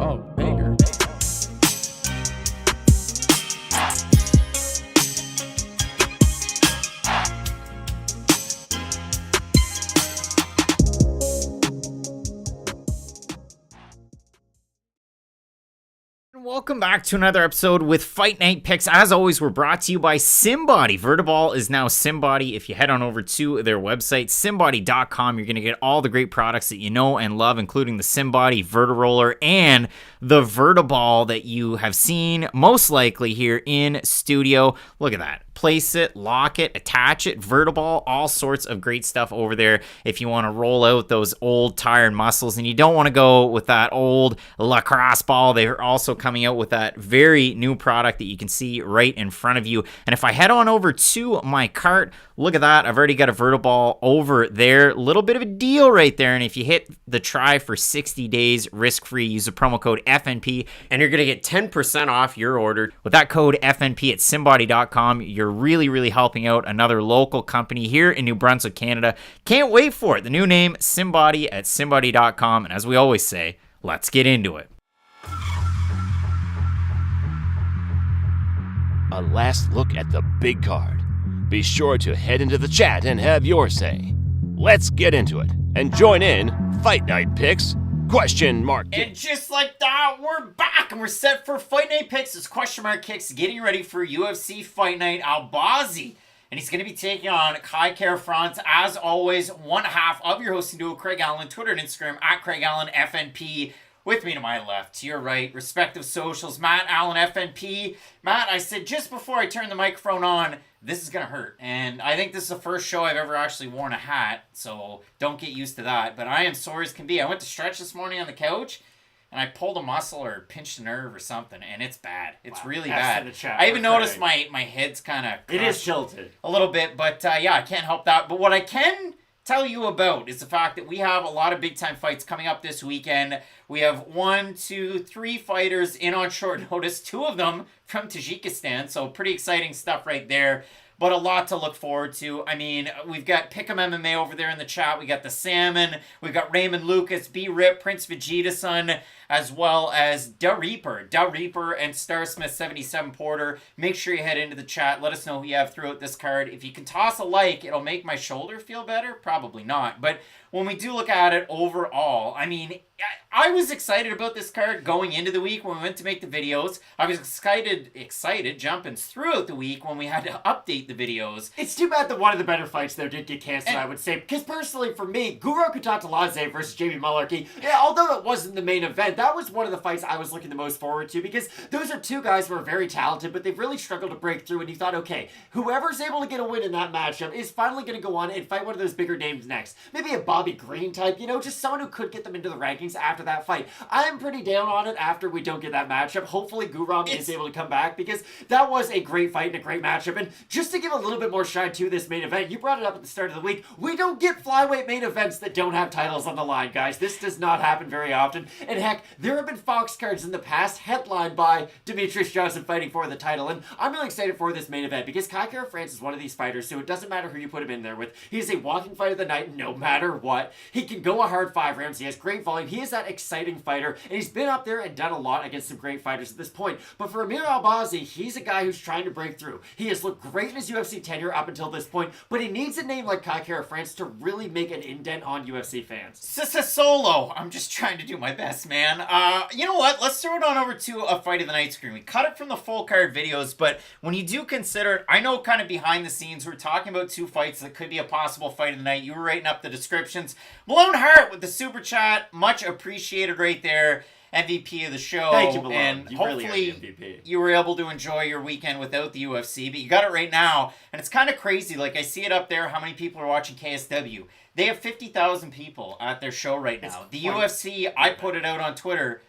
Oh, banger. Welcome back to another episode with Fight Night Picks. As always, we're brought to you by SimBody. Vertiball is now SimBody. If you head on over to their website, simbody.com, you're going to get all the great products that you know and love, including the SimBody Vertiroller and the Vertiball that you have seen most likely here in studio. Look at that. Place it, lock it, attach it, Vertiball, all sorts of great stuff over there if you want to roll out those old tired muscles and you don't want to go with that old lacrosse ball. They're also coming out with that very new product that you can see right in front of you. And if I head on over to my cart, look at that. I've already got a Vertiball over there. Little bit of a deal right there. And if you hit the try for 60 days risk-free, use the promo code FNP and you're going to get 10% off your order. With that code FNP at simbody.com, you're really helping out another local company here in New Brunswick, Canada. Can't wait for it. The new name, SimBody at simbody.com. And as we always say, let's get into it. A last look at the big card. Be sure to head into the chat and have your say. Let's get into it and join in Fight Night Picks ? And just like that, we're back and we're set for Fight Night Picks. It's ? Kicks getting ready for UFC Fight Night. Albazi, and he's going to be taking on Kai Kara-France. As always, one half of your hosting duo, Craig Allen, Twitter and Instagram at Craig Allen FNP. With me to my left, to your right, respective socials, Matt Allen FNP. Matt, I said just before I turned the microphone on, this is going to hurt. And I think this is the first show I've ever actually worn a hat, so don't get used to that. But I am sore as can be. I went to stretch this morning on the couch, and I pulled a muscle or pinched a nerve or something, and it's bad. It's really bad. I even noticed my head's kind of... It is tilted. A little bit, but yeah, I can't help that. But what I can tell you about is the fact that we have a lot of big-time fights coming up this weekend. We have 1, 2, 3 fighters in on short notice, 2 of them from Tajikistan, so pretty exciting stuff right there. But a lot to look forward to. I mean, we've got Pick'em MMA over there in the chat. We got the Salmon. We've got Raymond Lucas, B-Rip, Prince Vegeta-son, as well as Da Reaper and Starsmith 77 Porter. Make sure you head into the chat. Let us know who you have throughout this card. If you can toss a like, it'll make my shoulder feel better. Probably not. But when we do look at it overall, I mean, I was excited about this card going into the week when we went to make the videos. I was excited jumping throughout the week when we had to update the videos. It's too bad that one of the better fights there did get canceled, I would say. Because personally, for me, Guro Kutateladze versus Jamie Mullarkey, although it wasn't the main event, that was one of the fights I was looking the most forward to because those are 2 guys who are very talented, but they've really struggled to break through. And you thought, okay, whoever's able to get a win in that matchup is finally going to go on and fight one of those bigger names next. Maybe a Bobby Green type, just someone who could get them into the rankings after that fight. I'm pretty down on it after we don't get that matchup. Hopefully Guram is able to come back because that was a great fight and a great matchup. And just to give a little bit more shine to this main event, you brought it up at the start of the week. We don't get flyweight main events that don't have titles on the line, guys. This does not happen very often. And heck, there have been Fox cards in the past headlined by Demetrius Johnson fighting for the title. And I'm really excited for this main event because Kai Kara-France is one of these fighters, so it doesn't matter who you put him in there with. He is a walking fight of the night no matter what. He can go a hard 5 rounds. He has great volume. He is that exciting fighter, and he's been up there and done a lot against some great fighters at this point. But for Amir Albazi, he's a guy who's trying to break through. He has looked great in his UFC tenure up until this point, but he needs a name like Kai Kara-France to really make an indent on UFC fans. Solo. I'm just trying to do my best, man. You know what? Let's throw it on over to a Fight of the Night screen. We cut it from the full card videos, but when you do consider it, I know kind of behind the scenes, we're talking about 2 fights that could be a possible Fight of the Night. You were writing up the descriptions. Malone Hart with the super chat. Much appreciated right there. MVP of the show. Thank you, Malone. And you hopefully really are the MVP. You were able to enjoy your weekend without the UFC, but you got it right now. And it's kind of crazy. Like, I see it up there, how many people are watching KSW. They have 50,000 people at their show right now. The UFC, I put it out on Twitter,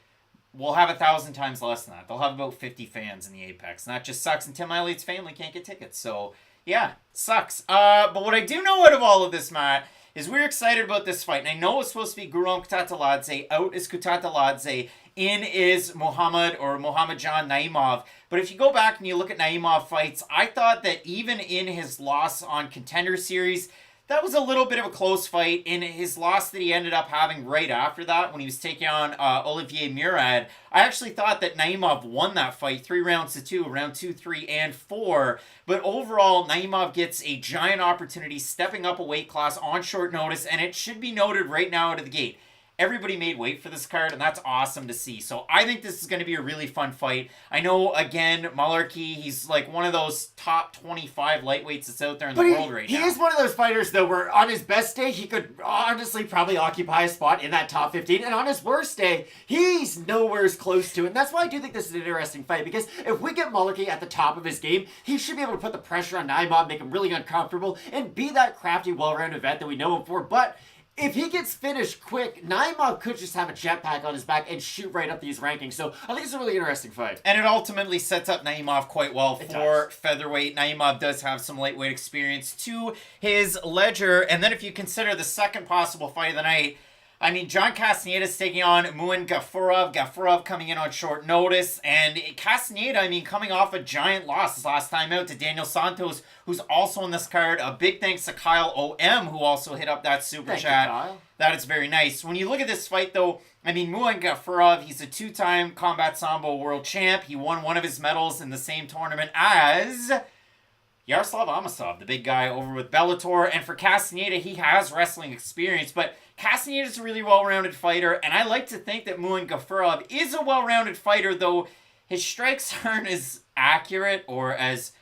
will have 1,000 times less than that. They'll have about 50 fans in the Apex. And that just sucks. And Tim Eilid's family can't get tickets. So, yeah, sucks. But what I do know out of all of this, Matt, is we're excited about this fight. And I know it's supposed to be Guram Kutateladze. Out is Kutateladze. In is Mohammadjan Naimov. But if you go back and you look at Naimov fights, I thought that even in his loss on Contender Series, That was a little bit of a close fight. In his loss that he ended up having right after that, when he was taking on Olivier Murad, I actually thought that Naimov won that fight 3 rounds to 2, round 2, 3, and 4. But overall, Naimov gets a giant opportunity stepping up a weight class on short notice, and it should be noted right now out of the gate. Everybody made weight for this card, and that's awesome to see. So I think this is going to be a really fun fight. I know, again, Malarkey, he's like one of those top 25 lightweights that's out there in the world right now. He is one of those fighters, though, where on his best day, he could honestly probably occupy a spot in that top 15. And on his worst day, he's nowhere close to it. And that's why I do think this is an interesting fight. Because if we get Malarkey at the top of his game, he should be able to put the pressure on Naimov, make him really uncomfortable, and be that crafty, well-rounded vet that we know him for. But if he gets finished quick, Naimov could just have a jetpack on his back and shoot right up these rankings. So I think it's a really interesting fight. And it ultimately sets up Naimov quite well for featherweight. Naimov does have some lightweight experience to his ledger. And then if you consider the second possible fight of the night, I mean, John Castaneda is taking on Muin Gafurov. Gafurov coming in on short notice. And Castaneda, I mean, coming off a giant loss his last time out to Daniel Santos, who's also on this card. A big thanks to Kyle OM, who also hit up that super chat. Kyle. That is very nice. When you look at this fight, though, I mean, Muin Gafurov, he's a 2-time Combat Sambo world champ. He won one of his medals in the same tournament as Yaroslav Amosov, the big guy over with Bellator. And for Castaneda, he has wrestling experience, but Castaneda is a really well-rounded fighter, and I like to think that Muin Gafurov is a well-rounded fighter, though his strikes aren't as accurate or as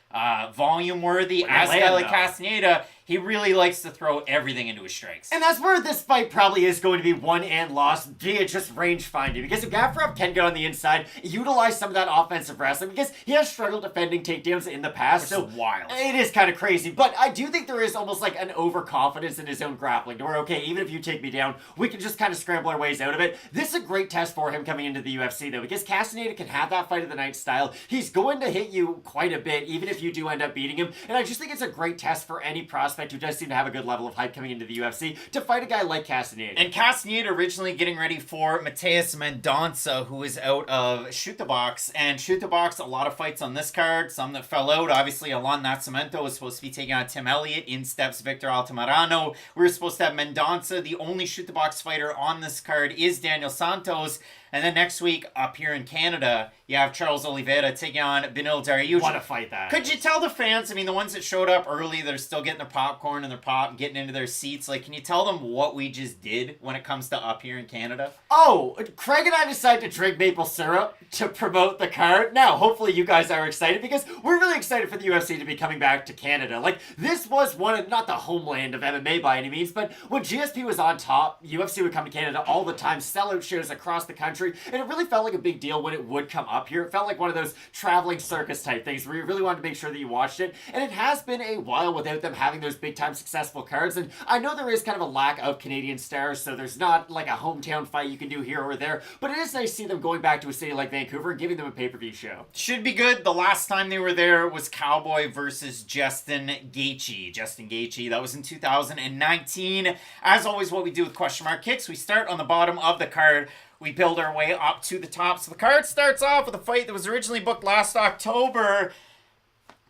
volume-worthy as a guy like Castaneda. He really likes to throw everything into his strikes. And that's where this fight probably is going to be won and lost via just range finding. Because if Gafurov can get on the inside, utilize some of that offensive wrestling, because he has struggled defending takedowns in the past. Which is wild. It is kind of crazy. But I do think there is almost like an overconfidence in his own grappling. To where, okay, even if you take me down, we can just kind of scramble our ways out of it. This is a great test for him coming into the UFC, though, because Castaneda can have that fight of the night style. He's going to hit you quite a bit, even if you do end up beating him. And I just think it's a great test for any prospect who does seem to have a good level of hype coming into the UFC to fight a guy like Castaneda. And Castaneda originally getting ready for Mateus Mendonça, who is out of Shoot the Box. And Shoot the Box, a lot of fights on this card, some that fell out. Obviously, Alan Nascimento was supposed to be taking on Tim Elliott. In steps Victor Altamirano. We were supposed to have Mendonça. The only Shoot the Box fighter on this card is Daniel Santos. And then next week, up here in Canada, you have Charles Oliveira taking on Benil Dariush. What a fight that Could is. you tell the fans, I mean, the ones that showed up early, they're still getting their popcorn and their pop, getting into their seats. Like, can you tell them what we just did when it comes to up here in Canada? Oh, Craig and I decided to drink maple syrup to promote the card. Now, hopefully you guys are excited, because we're really excited for the UFC to be coming back to Canada. Like, this was one of, not the homeland of MMA by any means, but when GSP was on top, UFC would come to Canada all the time, sell out shows across the country, and it really felt like a big deal when it would come up here. It felt like one of those traveling circus type things where you really wanted to make sure that you watched it, and it has been a while without them having those big time successful cards. And I know there is kind of a lack of Canadian stars, so there's not like a hometown fight you can do here or there, but it is nice to see them going back to a city like Vancouver and giving them a pay-per-view show. Should be good. The last time they were there was Cowboy versus Justin Gaethje. That was in 2019. As always, what we do with question mark kicks, we start on the bottom of the card. We build our way up to the top. So the card starts off with a fight that was originally booked last October.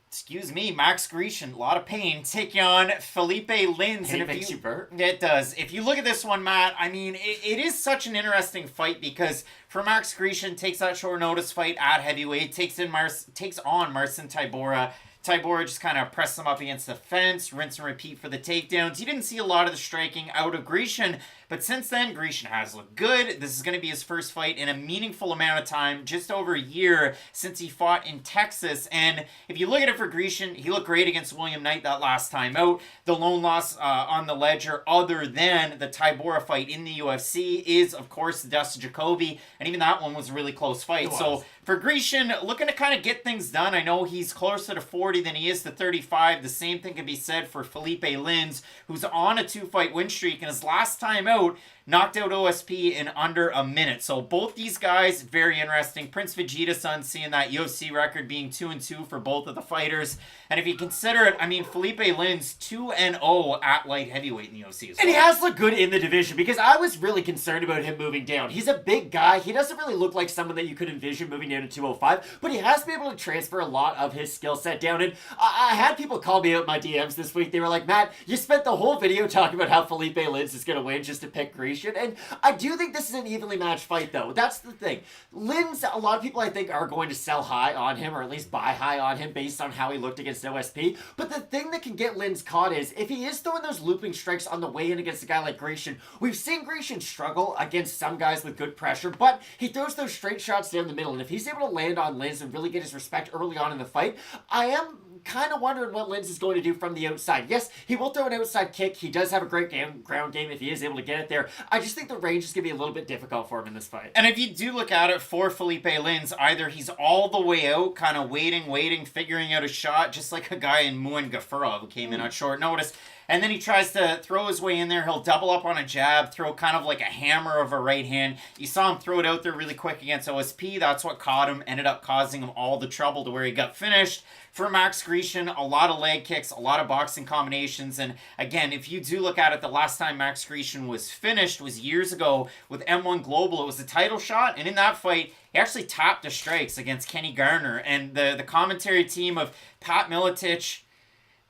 Excuse me, Max Grishin, a lot of pain, taking on Philipe Lins. And it makes you burp. It does. If you look at this one, Matt, I mean, it is such an interesting fight, because for Max Grishin, takes that short notice fight at heavyweight, takes on Marcin Tybura. Tybura just kind of pressed him up against the fence, rinse and repeat for the takedowns. You didn't see a lot of the striking out of Grishin, but since then, Grishin has looked good. This is going to be his first fight in a meaningful amount of time, just over a year since he fought in Texas. And if you look at it for Grishin, he looked great against William Knight that last time out. The lone loss on the ledger, other than the Tybura fight in the UFC, is, of course, the Dustin Jacoby, and even that one was a really close fight. So for Grishin, looking to kind of get things done. I know he's closer to 40 than he is to 35. The same thing can be said for Philipe Lins, who's on a 2-fight win streak, and his last time out, knocked out OSP in under a minute. So both these guys, very interesting. Prince Vegeta's son, seeing that UFC record being 2-2 for both of the fighters. And if you consider it, I mean, Philipe Lin's 2-0 at light heavyweight in the UFC as well. And he has looked good in the division, because I was really concerned about him moving down. He's a big guy. He doesn't really look like someone that you could envision moving down to 205, but he has been able to transfer a lot of his skill set down. And I had people call me out in my DMs this week. They were like, Matt, you spent the whole video talking about how Philipe Lins is going to win just to pick Grishin. And I do think this is an evenly matched fight, though. That's the thing. Lins, a lot of people I think are going to sell high on him, or at least buy high on him based on how he looked against OSP. But the thing that can get Lins caught is if he is throwing those looping strikes on the way in against a guy like Grishin. We've seen Grishin struggle against some guys with good pressure, but he throws those straight shots down the middle. And if he's able to land on Lins and really get his respect early on in the fight, I am kind of wondering what Lins is going to do from the outside. Yes, he will throw an outside kick. He does have a great ground game if he is able to get it there. I just think the range is going to be a little bit difficult for him in this fight. And if you do look at it for Philipe Lins, either he's all the way out, kind of waiting, figuring out a shot, just like a guy in Muin Gafurov who came in on short notice. And then he tries to throw his way in there. He'll double up on a jab, throw kind of like a hammer of a right hand. You saw him throw it out there really quick against OSP. That's what caught him, ended up causing him all the trouble to where he got finished. For Max Grishin, a lot of leg kicks, a lot of boxing combinations. And again, if you do look at it, the last time Max Grishin was finished was years ago with M1 Global. It was a title shot. And in that fight, he actually tapped the strikes against Kenny Garner. And the commentary team of Pat Miletich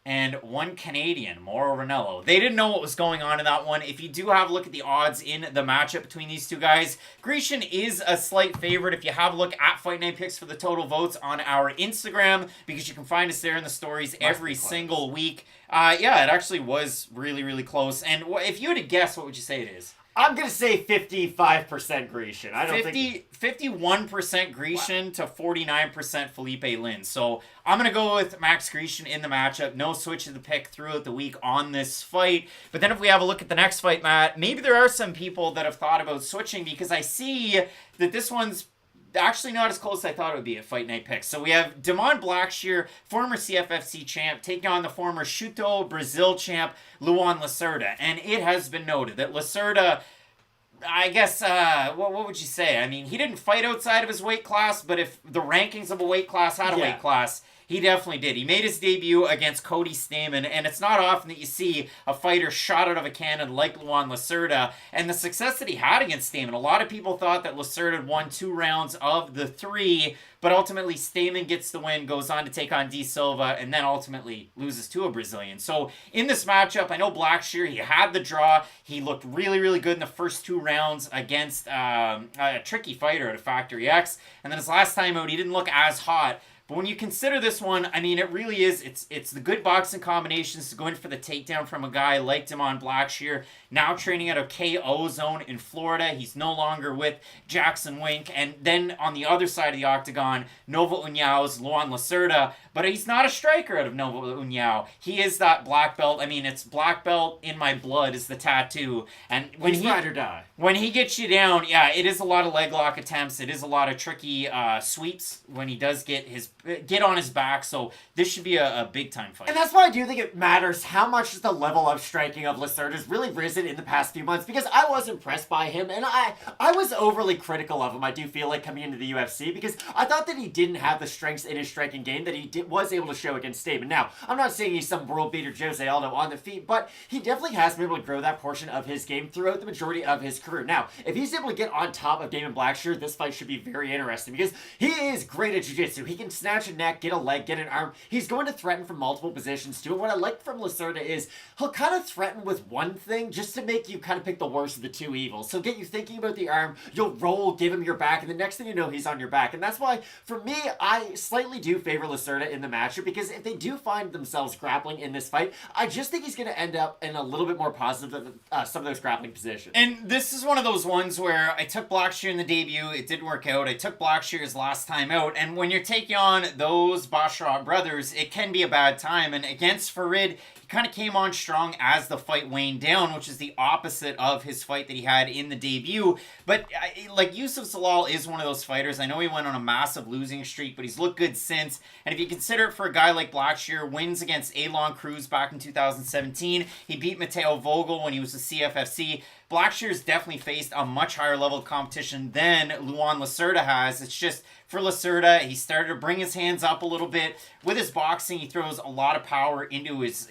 and one Canadian, Mauro Ranallo, they didn't know what was going on in that one. If you do have a look at the odds in the matchup between these two guys, Grishin is a slight favorite. If you have a look at Fight Night Picks for the total votes on our Instagram, because you can find us there in the stories every single week. Yeah, it actually was really, really close. And if you had to guess, what would you say it is? I'm going to say 55% Grishin. I don't 51% Grishin to 49% Philipe Lins. So I'm going to go with Max Grishin in the matchup. No switch of the pick throughout the week on this fight. But then if we have a look at the next fight, Matt, maybe there are some people that have thought about switching, because I see that this one's actually not as close as I thought it would be at Fight Night Picks. So we have Damon Blackshear, former CFFC champ, taking on the former Shuto Brazil champ, Luan Lacerda. And it has been noted that Lacerda, I guess, what would you say? I mean, he didn't fight outside of his weight class, but if the rankings of a weight class had a weight class, he definitely did. He made his debut against Cody Stamann, and it's not often that you see a fighter shot out of a cannon like Luan Lacerda. And the success that he had against Stamann, a lot of people thought that Lacerda had won 2 rounds of the 3, but ultimately Stamann gets the win, goes on to take on D Silva, and then ultimately loses to a Brazilian. So in this matchup, I know Blackshear, he had the draw. He looked really, really good in the first 2 rounds against a tricky fighter at a Factory X. And then his last time out, he didn't look as hot. But when you consider this one, I mean, it really is, it's the good boxing combinations to go in for the takedown from a guy like Damon Blackshear, now training at a KO zone in Florida. He's no longer with Jackson Wink. And then on the other side of the octagon, Nova União's Luan Lacerda. But he's not a striker out of Nova União. He is that black belt. I mean, it's black belt in my blood is the tattoo. And when he's ride or die. When he gets you down, yeah, it is a lot of leg lock attempts. It is a lot of tricky sweeps when he does get on his back. So this should be a big time fight. And that's why I do think it matters how much the level of striking of Lacerda has really risen in the past few months, because I was impressed by him, and I was overly critical of him, I do feel like, coming into the UFC, because I thought that he didn't have the strengths in his striking game that he was able to show against Stamann. Now, I'm not saying he's some world beater Jose Aldo on the feet, but he definitely has been able to grow that portion of his game throughout the majority of his career. Now, if he's able to get on top of Damon Blackshear, this fight should be very interesting, because he is great at jiu-jitsu. He can snatch a neck, get a leg, get an arm. He's going to threaten from multiple positions too. And what I like from Lacerda is he'll kind of threaten with one thing just to make you kind of pick the worst of the 2 evils. So get you thinking about the arm, you'll roll, give him your back, and the next thing you know, he's on your back. And that's why, for me, I slightly do favor Lacerda in the matchup, because if they do find themselves grappling in this fight, I just think he's going to end up in a little bit more positive than some of those grappling positions. And this is one of those ones where I took Blackshear in the debut, it didn't work out. I took Blackshear's last time out, and when you're taking on those Basharat brothers, it can be a bad time. And against Farid, he kind of came on strong as the fight waned down, which is the opposite of his fight that he had in the debut. But like, Youssef Zalal is one of those fighters. I know he went on a massive losing streak, but he's looked good since. And if you consider it for a guy like Blackshear, wins against Alon Cruz back in 2017, he beat Mateo Vogel when he was with CFFC. Blackshear's definitely faced a much higher level of competition than Luan Lacerda has. It's just, for Lacerda, he started to bring his hands up a little bit. With his boxing, he throws a lot of power into his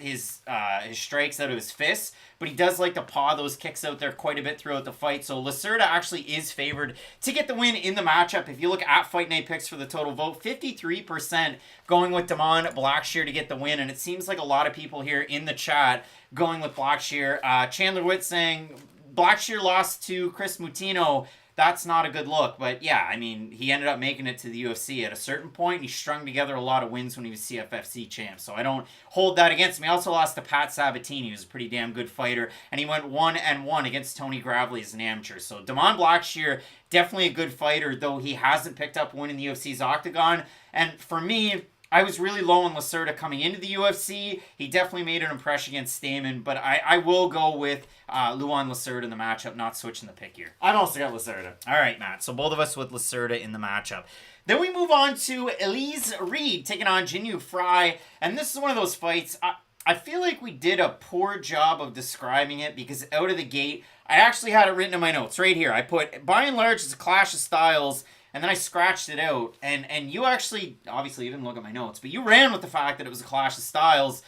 strikes out of his fists, but he does like to paw those kicks out there quite a bit throughout the fight. So Lacerda actually is favored to get the win in the matchup. If you look at Fight Night picks for the total vote, 53% going with Damon Blackshear to get the win, and it seems like a lot of people here in the chat going with Blackshear. Chandler Witt saying Blackshear lost to Chris Mutino. That's not a good look. But yeah, I mean, he ended up making it to the UFC at a certain point. He strung together a lot of wins when he was CFFC champ. So I don't hold that against him. He also lost to Pat Sabatini, who's a pretty damn good fighter. And he went 1-1 against Tony Gravely as an amateur. So Damon Blackshear, definitely a good fighter, though he hasn't picked up a win in the UFC's octagon. And for me, I was really low on Lacerda coming into the UFC. He definitely made an impression against Stamen, but I will go with Luan Lacerda in the matchup, not switching the pick here. I've also got Lacerda. All right, Matt. So both of us with Lacerda in the matchup. Then we move on to Elise Reed taking on Jinh Frey, and this is one of those fights. I feel like we did a poor job of describing it because out of the gate, I actually had it written in my notes right here. I put, by and large, it's a clash of styles. And then I scratched it out, and you actually, obviously you didn't look at my notes, but you ran with the fact that it was a clash of styles.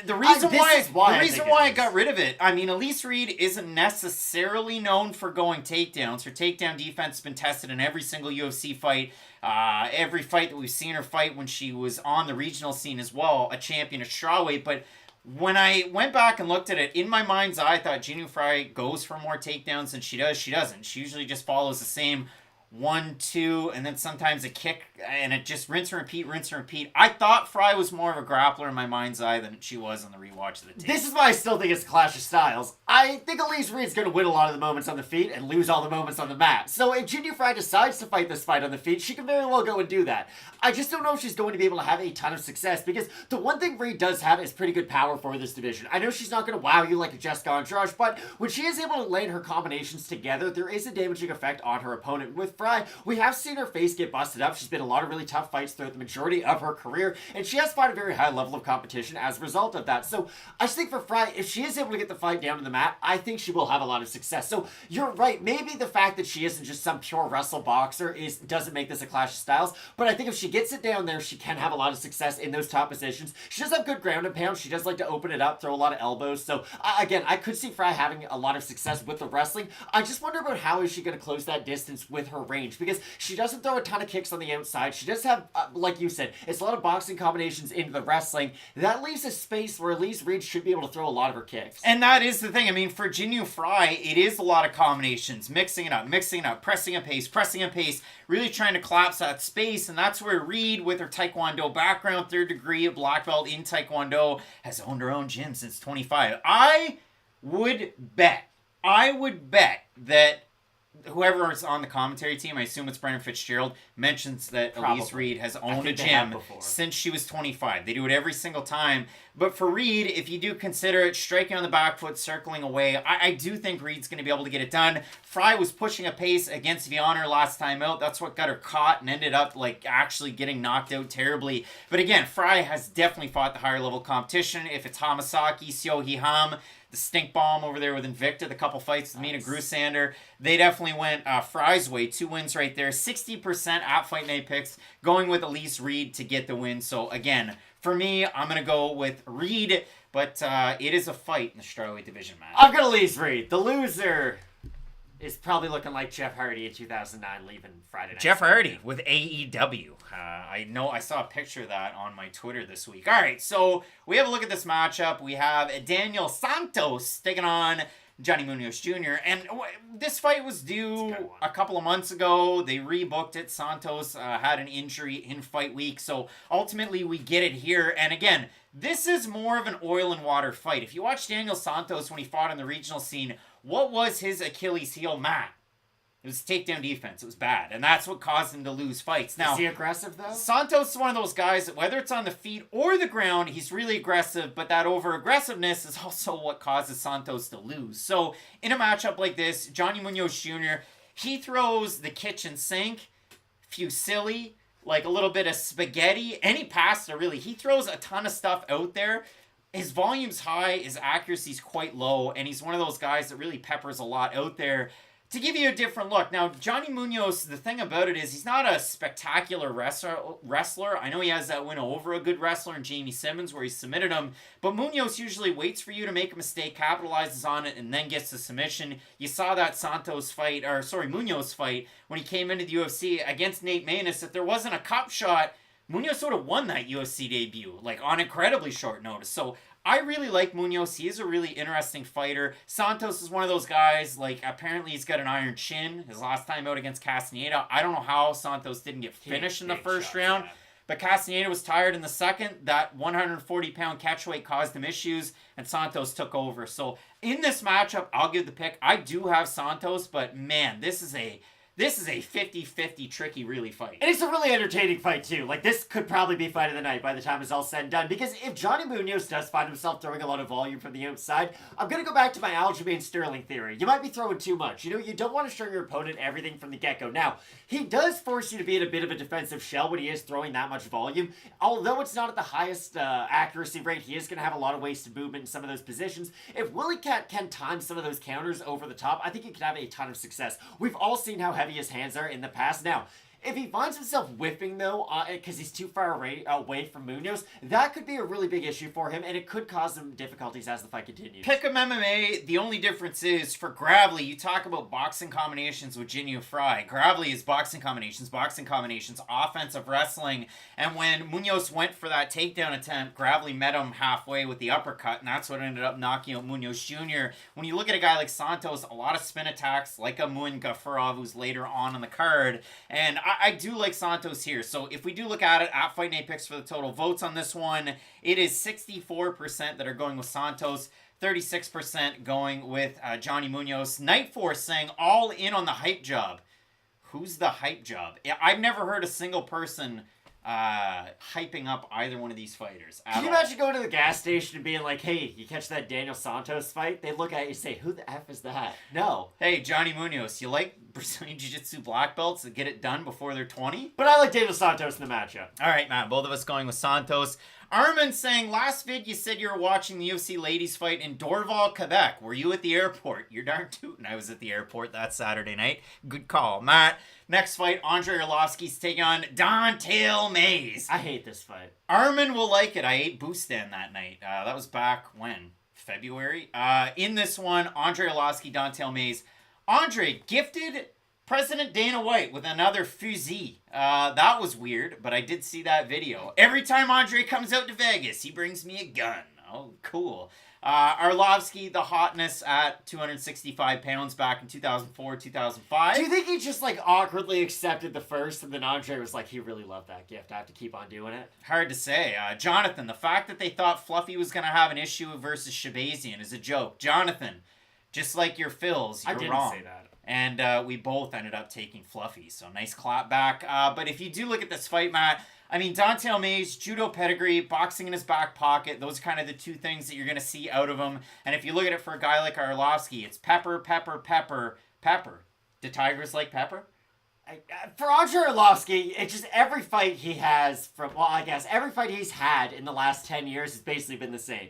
The reason why I got rid of it, I mean, Elise Reed isn't necessarily known for going takedowns. Her takedown defense has been tested in every single UFC fight. Every fight that we've seen her fight when she was on the regional scene as well, a champion at strawweight. But when I went back and looked at it, in my mind's eye, I thought Jinh Frey goes for more takedowns than she does. She doesn't. She usually just follows the same 1, 2, and then sometimes a kick, and it just rinse and repeat, rinse and repeat. I thought Frey was more of a grappler in my mind's eye than she was on the rewatch of the tape. This is why I still think it's a clash of styles. I think Elise Reed's going to win a lot of the moments on the feet and lose all the moments on the mat. So if Jinh Frey decides to fight this fight on the feet, she can very well go and do that. I just don't know if she's going to be able to have a ton of success, because the one thing Reed does have is pretty good power for this division. I know she's not going to wow you like a Jessica Andrade, but when she is able to land her combinations together, there is a damaging effect on her opponent. With Frey, we have seen her face get busted up. She's been in a lot of really tough fights throughout the majority of her career, and she has fought a very high level of competition as a result of that. So I just think for Frey, if she is able to get the fight down to the mat, I think she will have a lot of success. So you're right, maybe the fact that she isn't just some pure wrestle boxer doesn't make this a clash of styles, but I think if she gets it down there, she can have a lot of success in those top positions. She does have good ground and pound. She does like to open it up, throw a lot of elbows. So again, I could see Frey having a lot of success with the wrestling. I just wonder about how is she going to close that distance with her range, because she doesn't throw a ton of kicks on the outside. She does have, like you said, it's a lot of boxing combinations into the wrestling. That leaves a space where Elise Reed should be able to throw a lot of her kicks. And that is the thing. I mean, for Jinh Frey, it is a lot of combinations, mixing it up, pressing a pace, really trying to collapse that space. And that's where Reed, with her Taekwondo background, 3rd degree, black belt in Taekwondo, has owned her own gym since 25. I would bet that whoever is on the commentary team, I assume it's Brendan Fitzgerald, mentions that Elise Reed has owned a gym since she was 25. They do it every single time. But for Reed, if you do consider it, striking on the back foot, circling away, I do think Reed's going to be able to get it done. Frey was pushing a pace against Vianer last time out. That's what got her caught and ended up like actually getting knocked out terribly. But again, Frey has definitely fought the higher level competition. If it's Hamasaki, Seo Hee-ham, the stink bomb over there with Invicta, the couple fights with Mina Grusander, they definitely went Frey's way. 2 wins right there. 60% at Fight Night picks going with Elise Reed to get the win. So again, for me, I'm going to go with Reed, but it is a fight in the strawweight division, man. I've got Elise Reed. The loser is probably looking like Jeff Hardy in 2009 leaving Friday night. Jeff Hardy with AEW. I know I saw a picture of that on my Twitter this week. All right, so we have a look at this matchup. We have Daniel Santos taking on Johnny Munoz Jr. And this fight was due a couple of months ago. They rebooked it. Santos had an injury in fight week. So ultimately we get it here. And again, this is more of an oil and water fight. If you watch Daniel Santos when he fought on the regional scene, what was his Achilles heel, Matt? It was takedown defense. It was bad. And that's what caused him to lose fights. Now, is he aggressive, though? Santos is one of those guys that whether it's on the feet or the ground, he's really aggressive, but that over-aggressiveness is also what causes Santos to lose. So, in a matchup like this, Johnny Munoz Jr., he throws the kitchen sink, fusilli, like a little bit of spaghetti, any pasta, really. He throws a ton of stuff out there. His volume's high, his accuracy's quite low, and he's one of those guys that really peppers a lot out there to give you a different look. Now, Johnny Munoz, the thing about it is he's not a spectacular wrestler. I know he has that win over a good wrestler in Jamie Simmons where he submitted him, but Munoz usually waits for you to make a mistake, capitalizes on it, and then gets the submission. You saw that Munoz fight when he came into the UFC against Nate Maness. If there wasn't a cup shot, Munoz sort of won that UFC debut, like on incredibly short notice. So I really like Munoz. He is a really interesting fighter. Santos is one of those guys, like, apparently he's got an iron chin. His last time out against Castaneda, I don't know how Santos didn't get finished in the first round. Yeah. But Castaneda was tired in the second. That 140-pound catchweight caused him issues, and Santos took over. So in this matchup, I'll give the pick. I do have Santos, but man, this is a 50-50 tricky, really fight. And it's a really entertaining fight, too. Like, this could probably be fight of the night by the time it's all said and done. Because if Johnny Munoz does find himself throwing a lot of volume from the outside, I'm going to go back to my Aljamain Sterling theory. You might be throwing too much. You know, you don't want to show your opponent everything from the get-go. Now, he does force you to be in a bit of a defensive shell when he is throwing that much volume. Although it's not at the highest accuracy rate, he is going to have a lot of wasted movement in some of those positions. If Willie Cat can time some of those counters over the top, I think he could have a ton of success. We've all seen how heavy his hands are in the past. Now, if he finds himself whiffing, though, because he's too far away from Munoz, that could be a really big issue for him, and it could cause him difficulties as the fight continues. Pick'em MMA, the only difference is, for Gravely, you talk about boxing combinations with Jinh and Frey. Gravely is boxing combinations, offensive wrestling, and when Munoz went for that takedown attempt, Gravely met him halfway with the uppercut, and that's what ended up knocking out Munoz Jr. When you look at a guy like Santos, a lot of spin attacks, like a Muin Gafurov, who's later on the card, and I do like Santos here. So if we do look at it, at Fight Night Picks for the total votes on this one, it is 64% that are going with Santos, 36% going with Johnny Munoz. Night Force saying all in on the hype job. Who's the hype job? I've never heard a single person hyping up either one of these fighters. Can you imagine going to the gas station and being like, hey, you catch that Daniel Santos fight? They look at you and say, who the F is that? No. Hey, Johnny Munoz, you like Brazilian Jiu-Jitsu black belts that get it done before they're 20? But I like Daniel Santos in the matchup. All right, Matt, both of us going with Santos. Armin saying, last vid you said you were watching the UFC ladies fight in Dorval, Quebec. Were you at the airport? You're darn tootin'. I was at the airport that Saturday night. Good call. Matt, next fight, Andrei Arlovski's taking on Don'Tale Mayes. I hate this fight. Armin will like it. I ate Bustan that night. That was back when? February? In this one, Andrei Arlovski, Don'Tale Mayes. Andrei gifted President Dana White with another fusil. That was weird, but I did see that video. Every time Andrei comes out to Vegas, he brings me a gun. Oh, cool. Arlovski, the hotness at 265 pounds back in 2004, 2005. Do you think he just, like, awkwardly accepted the first, and then Andrei was like, he really loved that gift. I have to keep on doing it? Hard to say. Jonathan, the fact that they thought Fluffy was going to have an issue versus Shabazian is a joke. Jonathan, just like your Phils, you're wrong. I didn't say that. And we both ended up taking Fluffy, so nice clap back. But if you do look at this fight, Matt, I mean, Don'Tale Mayes, judo pedigree, boxing in his back pocket, those are kind of the two things that you're going to see out of him. And if you look at it for a guy like Arlovski, it's pepper, pepper, pepper, pepper. Do tigers like pepper? For Andrei Arlovski, it's just every fight he has every fight he's had in the last 10 years has basically been the same.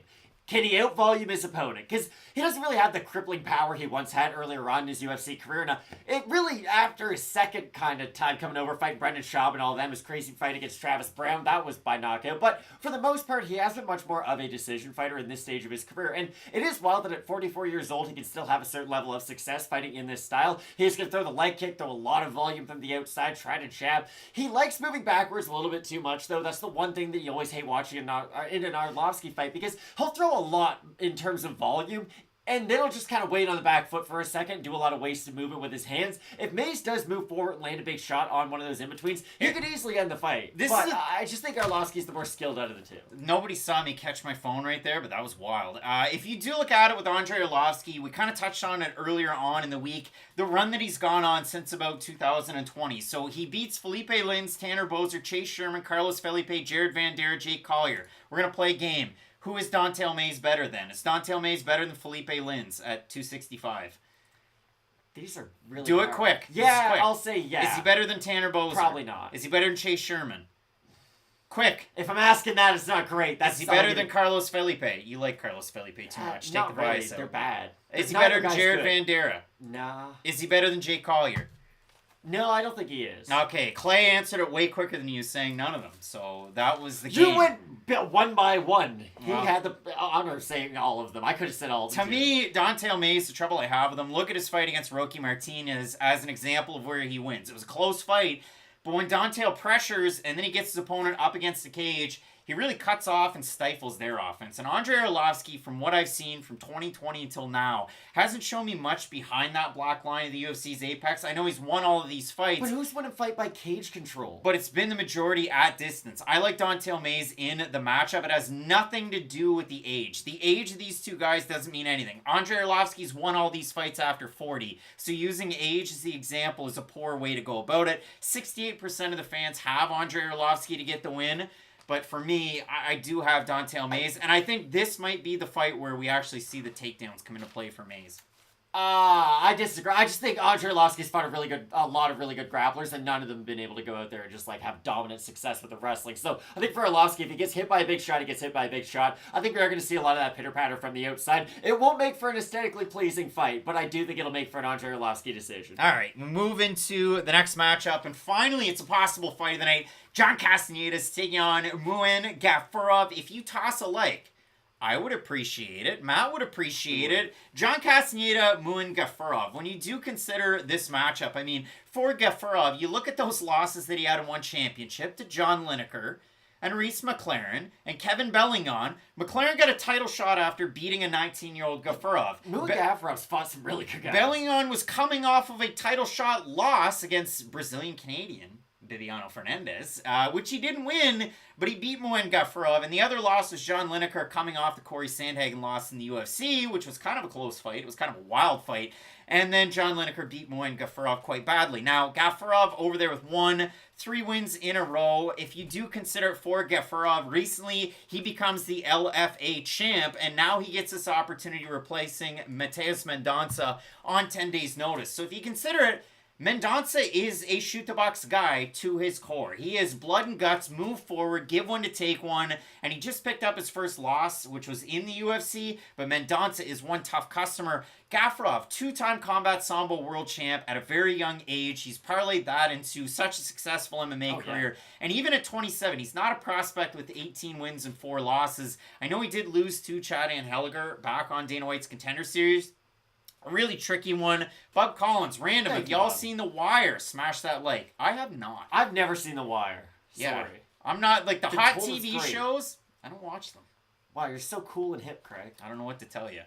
Can he out-volume his opponent? Because he doesn't really have the crippling power he once had earlier on in his UFC career. Now, it really, after his second kind of time coming over, fighting Brendan Schaub and all them, his crazy fight against Travis Brown, that was by knockout. But for the most part, he has been much more of a decision fighter in this stage of his career. And it is wild that at 44 years old, he can still have a certain level of success fighting in this style. He's going to throw the leg kick, throw a lot of volume from the outside, try to jab. He likes moving backwards a little bit too much, though. That's the one thing that you always hate watching in an Arlovski fight, because he'll throw a lot in terms of volume. And then he'll just kind of wait on the back foot for a second, do a lot of wasted movement with his hands. If Mays does move forward and land a big shot on one of those in-betweens, he could easily end the fight. I just think Arlovski's the more skilled out of the two. Nobody saw me catch my phone right there, but that was wild. If you do look at it with Andrei Arlovski, we kind of touched on it earlier on in the week, the run that he's gone on since about 2020. So he beats Philipe Lins, Tanner Boser, Chase Sherman, Carlos Felipe, Jared Van Der, Jake Collier. We're going to play a game. Who is Don'Tale Mayes better than? Is Don'Tale Mayes better than Philipe Lins at 265? These are really Do hard. it quick. Yeah, quick. I'll say yeah. Is he better than Tanner Boser? Probably not. Is he better than Chase Sherman? Quick. If I'm asking that, it's not great. Is he better than Carlos Felipe? You like Carlos Felipe too much. Take not the really. bias out. They're bad. Is he better than Jared Van Der? Nah. Is he better than Jake Collier? No, I don't think he is. Okay, Clay answered it way quicker than you, saying none of them. So that was the game. You went one by one. He had the honor of saying all of them. I could have said all of them. To me, Don'Tale Mayes, the trouble I have with him, look at his fight against Roque Martinez as an example of where he wins. It was a close fight, but when Don'Tale pressures and then he gets his opponent up against the cage, he really cuts off and stifles their offense. And Andrei Arlovski, from what I've seen from 2020 until now, hasn't shown me much behind that black line of the UFC's apex. I know he's won all of these fights. But who's won a fight by cage control? But it's been the majority at distance. I like Don'Tale Mayes in the matchup. It has nothing to do with the age. The age of these two guys doesn't mean anything. Andrei Arlovski's won all these fights after 40. So using age as the example is a poor way to go about it. 68% of the fans have Andrei Arlovski to get the win. But for me, I do have Don'Tale Mayes, and I think this might be the fight where we actually see the takedowns come into play for Mayes. I disagree. I just think Andrei Arlovski's fought a lot of really good grapplers, and none of them have been able to go out there and just like have dominant success with the wrestling. So I think for Arlovski, if he gets hit by a big shot, he gets hit by a big shot. I think we are going to see a lot of that pitter-patter from the outside. It won't make for an aesthetically pleasing fight, but I do think it'll make for an Andrei Arlovski decision. All right, we move into the next matchup, and finally it's a possible fight of the night. John Castaneda is taking on Muin Gafurov. If you toss a like, I would appreciate it. Matt would appreciate it. John Castaneda, Muin Gafurov. When you do consider this matchup, I mean, for Gafurov, you look at those losses that he had in one championship to John Lineker and Reese McLaren and Kevin Bellingon. McLaren got a title shot after beating a 19-year-old Gafurov. Muin Gafurov's fought some really good guys. Bellingon was coming off of a title shot loss against Brazilian-Canadian Bibiano Fernandes, which he didn't win, but he beat Muin Gafurov. And the other loss was John Lineker coming off the Corey Sandhagen loss in the UFC, which was kind of a close fight. It was kind of a wild fight. And then John Lineker beat Muin Gafurov quite badly. Now, Gafurov over there with 3 wins in a row. If you do consider it for Gafurov, recently he becomes the LFA champ, and now he gets this opportunity replacing Mateus Mendonça on 10 days' notice. So if you consider it, Mendonça is a shoot-the-box guy to his core. He is blood and guts, move forward, give one to take one, and he just picked up his first loss, which was in the UFC, but Mendonça is one tough customer. Gafurov, 2-time Combat Sambo world champ at a very young age. He's parlayed that into such a successful MMA career. And even at 27, he's not a prospect with 18 wins and 4 losses. I know he did lose to Chad Anheliger back on Dana White's Contender Series. A really tricky one. Bub Collins, random. Have y'all seen The Wire? Smash that like. I have not. I've never seen The Wire. Sorry. Yeah. I'm not, like, the hot told it's TV great. shows, I don't watch them. Wow, you're so cool and hip, Craig. I don't know what to tell you.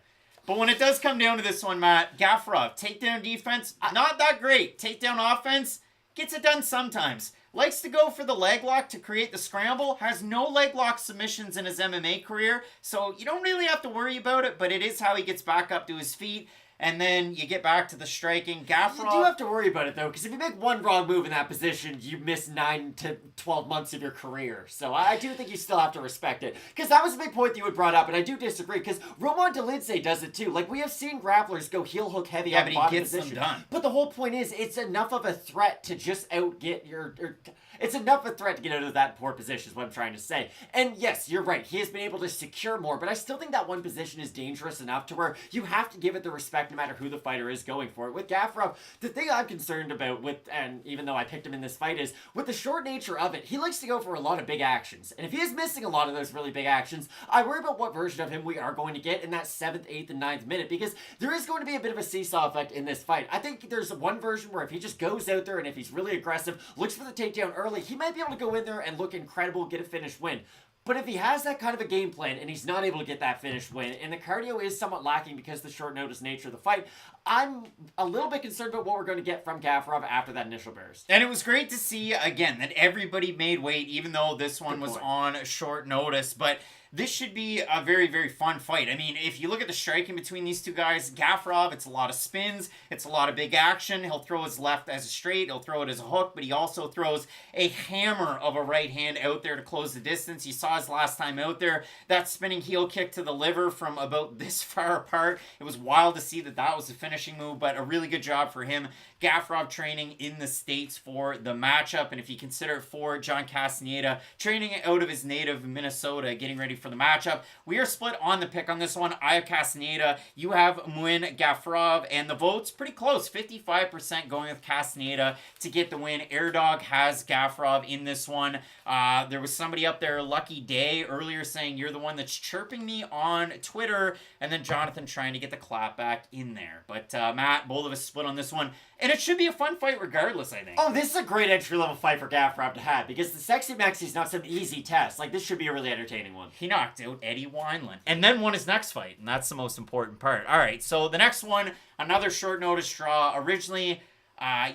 But when it does come down to this one, Matt, Gafurov, takedown defense, not that great. Takedown offense, gets it done sometimes. Likes to go for the leg lock to create the scramble. Has no leg lock submissions in his MMA career. So you don't really have to worry about it, but it is how he gets back up to his feet. And then you get back to the striking. Gafurov... You do have to worry about it, though, because if you make one wrong move in that position, you miss 9 to 12 months of your career. So I do think you still have to respect it. Because that was a big point that you had brought up, and I do disagree, because Roman Dolidze does it, too. Like, we have seen grapplers go heel hook heavy on the bottom position. But he gets them done. But the whole point is, it's enough of a threat to just outget your... It's enough of a threat to get out of that poor position is what I'm trying to say. And yes, you're right. He has been able to secure more, but I still think that one position is dangerous enough to where you have to give it the respect no matter who the fighter is going for it. With Gafurov, the thing I'm concerned about with, and even though I picked him in this fight, is with the short nature of it, he likes to go for a lot of big actions. And if he is missing a lot of those really big actions, I worry about what version of him we are going to get in that 7th, 8th, and 9th minute, because there is going to be a bit of a seesaw effect in this fight. I think there's one version where if he just goes out there and if he's really aggressive, looks for the takedown early, he might be able to go in there and look incredible, get a finished win. But if he has that kind of a game plan and he's not able to get that finished win, and the cardio is somewhat lacking because of the short notice nature of the fight, I'm a little bit concerned about what we're going to get from Gafurov after that initial burst. And it was great to see, again, that everybody made weight, even though this one was on short notice. But this should be a very, very fun fight. I mean, if you look at the striking between these two guys, Gafurov, it's a lot of spins, it's a lot of big action. He'll throw his left as a straight, he'll throw it as a hook, but he also throws a hammer of a right hand out there to close the distance. You saw his last time out there, that spinning heel kick to the liver from about this far apart. It was wild to see that was the finishing move, but a really good job for him. Gafurov training in the States for the matchup, and if you consider it for John Castaneda, training out of his native Minnesota, getting ready for the matchup. We are split on the pick on this one. I have Castaneda, you have Muin, Gafurov, and the vote's pretty close, 55% going with Castaneda to get the win. Airdog has Gafurov in this one. There was somebody up there, Lucky Day, earlier saying, you're the one that's chirping me on Twitter, and then Jonathan trying to get the clap back in there. But Matt, both of us split on this one. And it should be a fun fight regardless, I think. Oh, this is a great entry-level fight for Gafurov to have, because the Sexy Mexi's not some easy test. Like, this should be a really entertaining one. He knocked out Eddie Wineland. And then won his next fight, and that's the most important part. All right, so the next one, another short notice draw. Originally,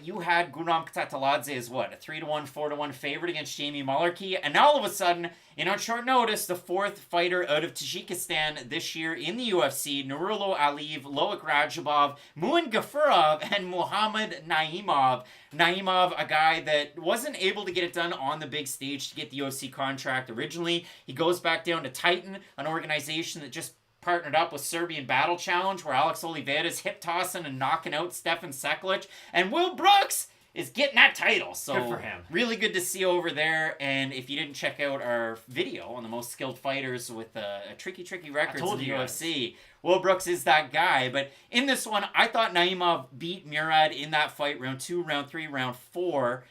you had Guram Kataladze as what? A 3-1, 4-1 favorite against Jamie Mullarkey. And now all of a sudden, on short notice, the fourth fighter out of Tajikistan this year in the UFC, Nurullo Aliyev, Loic Rajabov, Muin Gafurov, and Muhammad Naimov. Naimov, a guy that wasn't able to get it done on the big stage to get the UFC contract originally. He goes back down to Titan, an organization that just partnered up with Serbian Battle Challenge, where Alex Oliveira's hip tossing and knocking out Stefan Seklic, and Will Brooks is getting that title. So good for him. Really good to see over there. And if you didn't check out our video on the most skilled fighters with tricky records in the UFC, Will Brooks is that guy. But in this one, I thought Naimov beat Murad in that fight, round 2, round 3, round 4.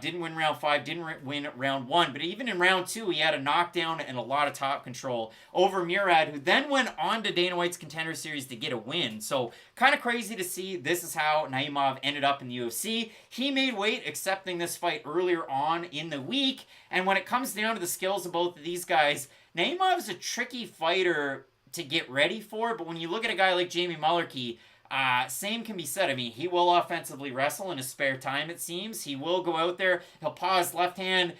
Didn't win round 5, didn't win round 1, but even in round 2, he had a knockdown and a lot of top control over Murad, who then went on to Dana White's Contender Series to get a win. So kind of crazy to see. This is how Naimov ended up in the UFC. He made weight accepting this fight earlier on in the week, and when it comes down to the skills of both of these guys, Naimov's a tricky fighter to get ready for, but when you look at a guy like Jamie Mullarkey, same can be said. I mean, he will offensively wrestle in his spare time, it seems. He will go out there. He'll paw his left hand.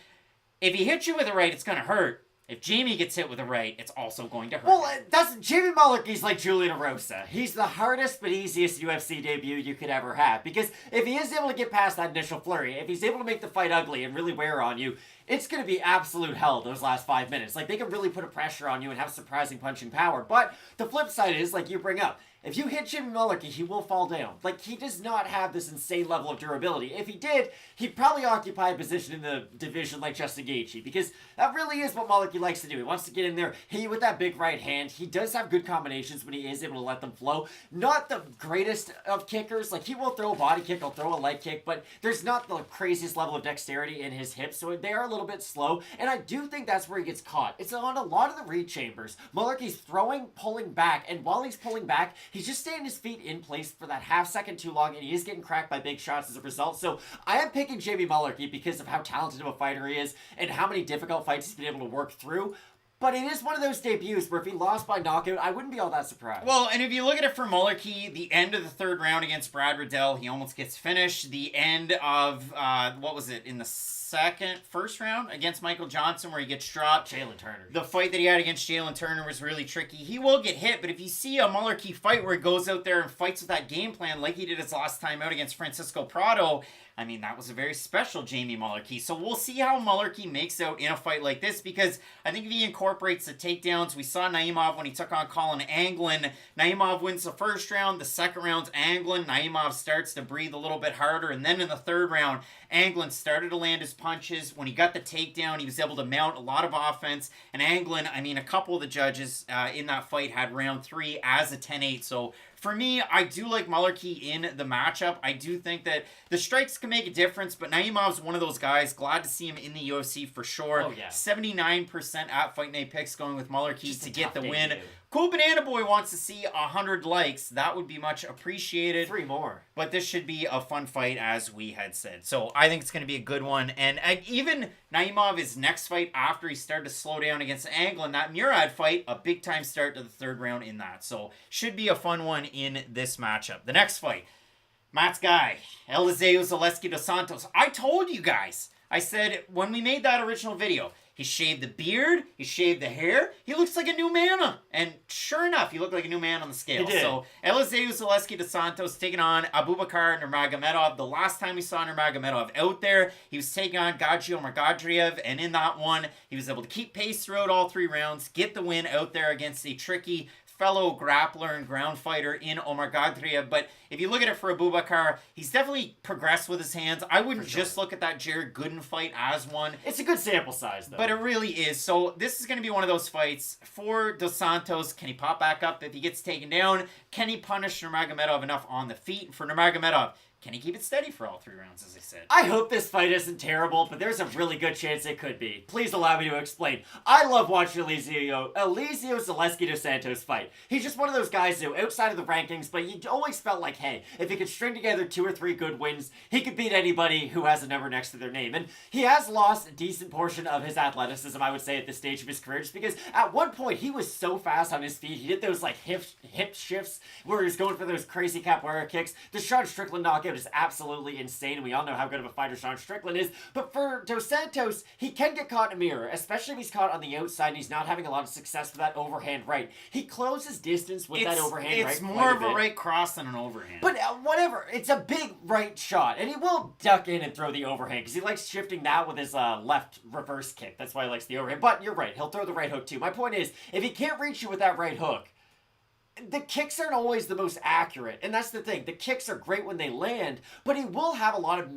If he hits you with a right, it's going to hurt. If Jamie gets hit with a right, it's also going to hurt. Well, Jamie Mullarkey's like Julian Erosa. He's the hardest but easiest UFC debut you could ever have. Because if he is able to get past that initial flurry, if he's able to make the fight ugly and really wear on you, it's going to be absolute hell those last 5 minutes. Like, they can really put a pressure on you and have surprising punching power. But the flip side is, like you bring up, if you hit Jamie Mullarkey, he will fall down. Like, he does not have this insane level of durability. If he did, he'd probably occupy a position in the division like Justin Gaethje, because that really is what Mullarkey likes to do. He wants to get in there, hit you with that big right hand. He does have good combinations when he is able to let them flow. Not the greatest of kickers. Like, he will throw a body kick, he'll throw a leg kick, but there's not the craziest level of dexterity in his hips, so they are a little bit slow, and I do think that's where he gets caught. It's on a lot of the read chambers. Mullarkey's throwing, pulling back, and while he's pulling back, he's just staying his feet in place for that half second too long, and he is getting cracked by big shots as a result. So I am picking Jamie Mullarkey because of how talented of a fighter he is and how many difficult fights he's been able to work through. But it is one of those debuts where if he lost by knockout, I wouldn't be all that surprised. Well, and if you look at it for Mullarkey, the end of the third round against Brad Riddell, he almost gets finished. The end of, in the first round against Michael Johnson where he gets dropped. Jalen Turner. The fight that he had against Jalen Turner was really tricky. He will get hit, but if you see a Mullarkey fight where he goes out there and fights with that game plan like he did his last time out against Francisco Prado, I mean, that was a very special Jamie Mullarkey. So we'll see how Mullarkey makes out in a fight like this, because I think if he incorporates the takedowns, we saw Naimov when he took on Colin Anglin. Naimov wins the first round, the second round's Anglin. Naimov starts to breathe a little bit harder, and then in the third round, Anglin started to land his punches. When he got the takedown, he was able to mount a lot of offense, and Anglin, I mean, a couple of the judges in that fight had round 3 as a 10-8, so for me, I do like Mullarkey in the matchup. I do think that the strikes can make a difference, but Naimov's one of those guys. Glad to see him in the UFC for sure. Oh, yeah. 79% at Fight Night picks going with Mullarkey to get the win. Cool Banana Boy wants to see 100 likes. That would be much appreciated. 3 more. But this should be a fun fight, as we had said. So I think it's going to be a good one. And even Naimov, his next fight after he started to slow down against Anglin, that Murad fight, a big-time start to the third round in that. So should be a fun one in this matchup. The next fight, Matt's guy, Elizeu Zaleski dos Santos. I told you guys. I said when we made that original video, he shaved the beard, he shaved the hair, he looks like a new man. And sure enough, he looked like a new man on the scale. He did. So Elizeu Zaleski dos Santos taking on Abubakar Nurmagomedov. The last time we saw Nurmagomedov out there, he was taking on Gadzhi Omargadriev, and in that one, he was able to keep pace throughout all 3 rounds, get the win out there against a tricky fellow grappler and ground fighter in Omargadriev. But if you look at it for Abubakar, he's definitely progressed with his hands. I wouldn't just look at that Jared Gooden fight as one. It's a good sample size, though. But it really is. So this is going to be one of those fights for Dos Santos. Can he pop back up if he gets taken down? Can he punish Nurmagomedov enough on the feet? For Nurmagomedov, can he keep it steady for all 3 rounds, as I said? I hope this fight isn't terrible, but there's a really good chance it could be. Please allow me to explain. I love watching Elizeu Zaleski dos Santos fight. He's just one of those guys who, outside of the rankings, but you always felt like, hey, if he could string together 2 or 3 good wins, he could beat anybody who has a number next to their name. And he has lost a decent portion of his athleticism, I would say, at this stage of his career, just because at one point he was so fast on his feet. He did those like hip shifts where he was going for those crazy capoeira kicks. The Sean Strickland knockout is absolutely insane, and we all know how good of a fighter Sean Strickland is. But for Dos Santos, he can get caught in a mirror, especially if he's caught on the outside and he's not having a lot of success with that overhand right. He closes distance with that overhand right. It's more of a right cross than an overhand. But whatever, it's a big right shot, and he will duck in and throw the overhand because he likes shifting that with his left reverse kick. That's why he likes the overhand. But you're right, he'll throw the right hook too. My point is, if he can't reach you with that right hook, the kicks aren't always the most accurate, and that's the thing. The kicks are great when they land, but he will have a lot of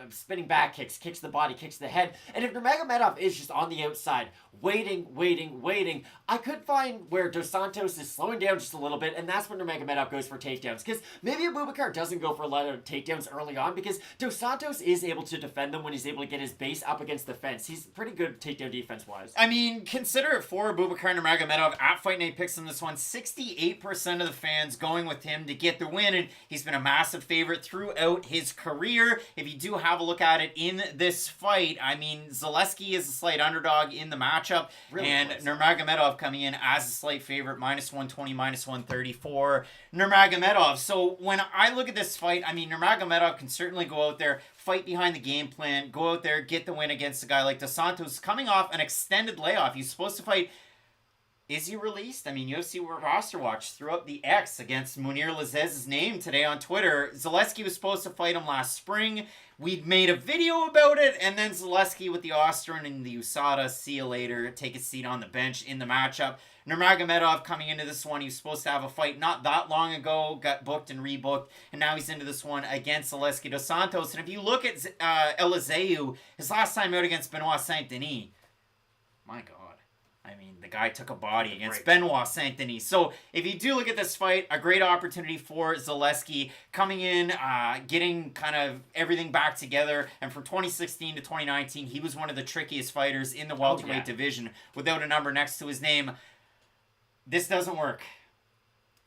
spinning back kicks, kicks to the body, kicks to the head. And if Nurmagomedov is just on the outside, waiting, I could find where Dos Santos is slowing down just a little bit, and that's when Nurmagomedov goes for takedowns. Because maybe Abubakar doesn't go for a lot of takedowns early on, because Dos Santos is able to defend them when he's able to get his base up against the fence. He's pretty good takedown defense-wise. I mean, consider it for Abubakar Nurmagomedov at Fight Night Picks in this one. 68% of the fans going with him to get the win, and he's been a massive favorite throughout his career. If you do have a look at it in this fight, I mean, Zaleski is a slight underdog in the matchup, really, and Nurmagomedov coming in as a slight favorite, -120, -134. Nurmagomedov. So when I look at this fight, I mean, Nurmagomedov can certainly go out there, fight behind the game plan, go out there, get the win against a guy like Dos Santos, coming off an extended layoff. He's supposed to fight. Is he released? I mean, UFC Roster Watch threw up the X against Munir Lazez's name today on Twitter. Zaleski was supposed to fight him last spring. We'd made a video about it, and then Zaleski with the Austrian and the USADA, see you later, take a seat on the bench in the matchup. Nurmagomedov coming into this one, he was supposed to have a fight not that long ago, got booked and rebooked, and now he's into this one against Zaleski dos Santos. And if you look at Elizeu, his last time out against Benoit Saint-Denis, my God. I mean, the guy took a body against Benoit Saint-Denis. So if you do look at this fight, a great opportunity for Zaleski coming in, getting kind of everything back together. And from 2016 to 2019, he was one of the trickiest fighters in the welterweight division without a number next to his name. This doesn't work.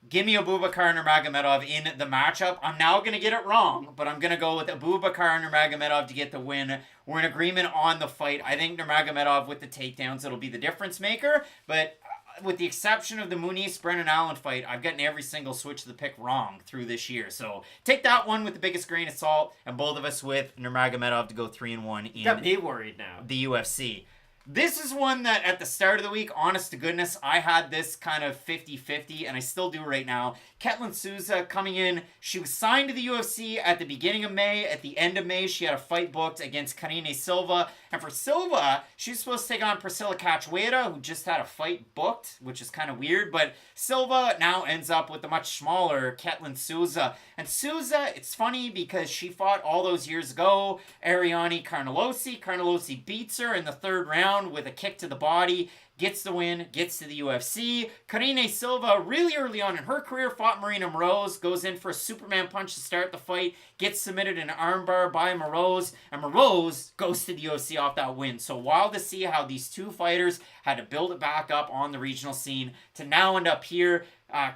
Give me Abubakar Nurmagomedov in the matchup. I'm now going to get it wrong, but I'm going to go with Abubakar Nurmagomedov to get the win. We're in agreement on the fight. I think Nurmagomedov with the takedowns, it'll be the difference maker. But with the exception of the Muniz-Brennan Allen fight, I've gotten every single switch of the pick wrong through this year. So take that one with the biggest grain of salt, and both of us with Nurmagomedov to go 3-1 in got me worried now. The UFC. This is one that at the start of the week, honest to goodness, I had this kind of 50-50, and I still do right now. Ketlin Souza coming in. She was signed to the UFC at the beginning of May. At the end of May, she had a fight booked against Karine Silva. And for Silva, she was supposed to take on Priscilla Cachoeira, who just had a fight booked, which is kind of weird. But Silva now ends up with the much smaller Ketlin Souza. And Souza, it's funny because she fought all those years ago. Ariane Carnelosi. Carnelosi beats her in the third round with a kick to the body. Gets the win, gets to the UFC. Karine Silva, really early on in her career, fought Marina Moroz, goes in for a Superman punch to start the fight, gets submitted in an armbar by Moroz, and Moroz goes to the UFC off that win. So wild to see how these two fighters had to build it back up on the regional scene to now end up here.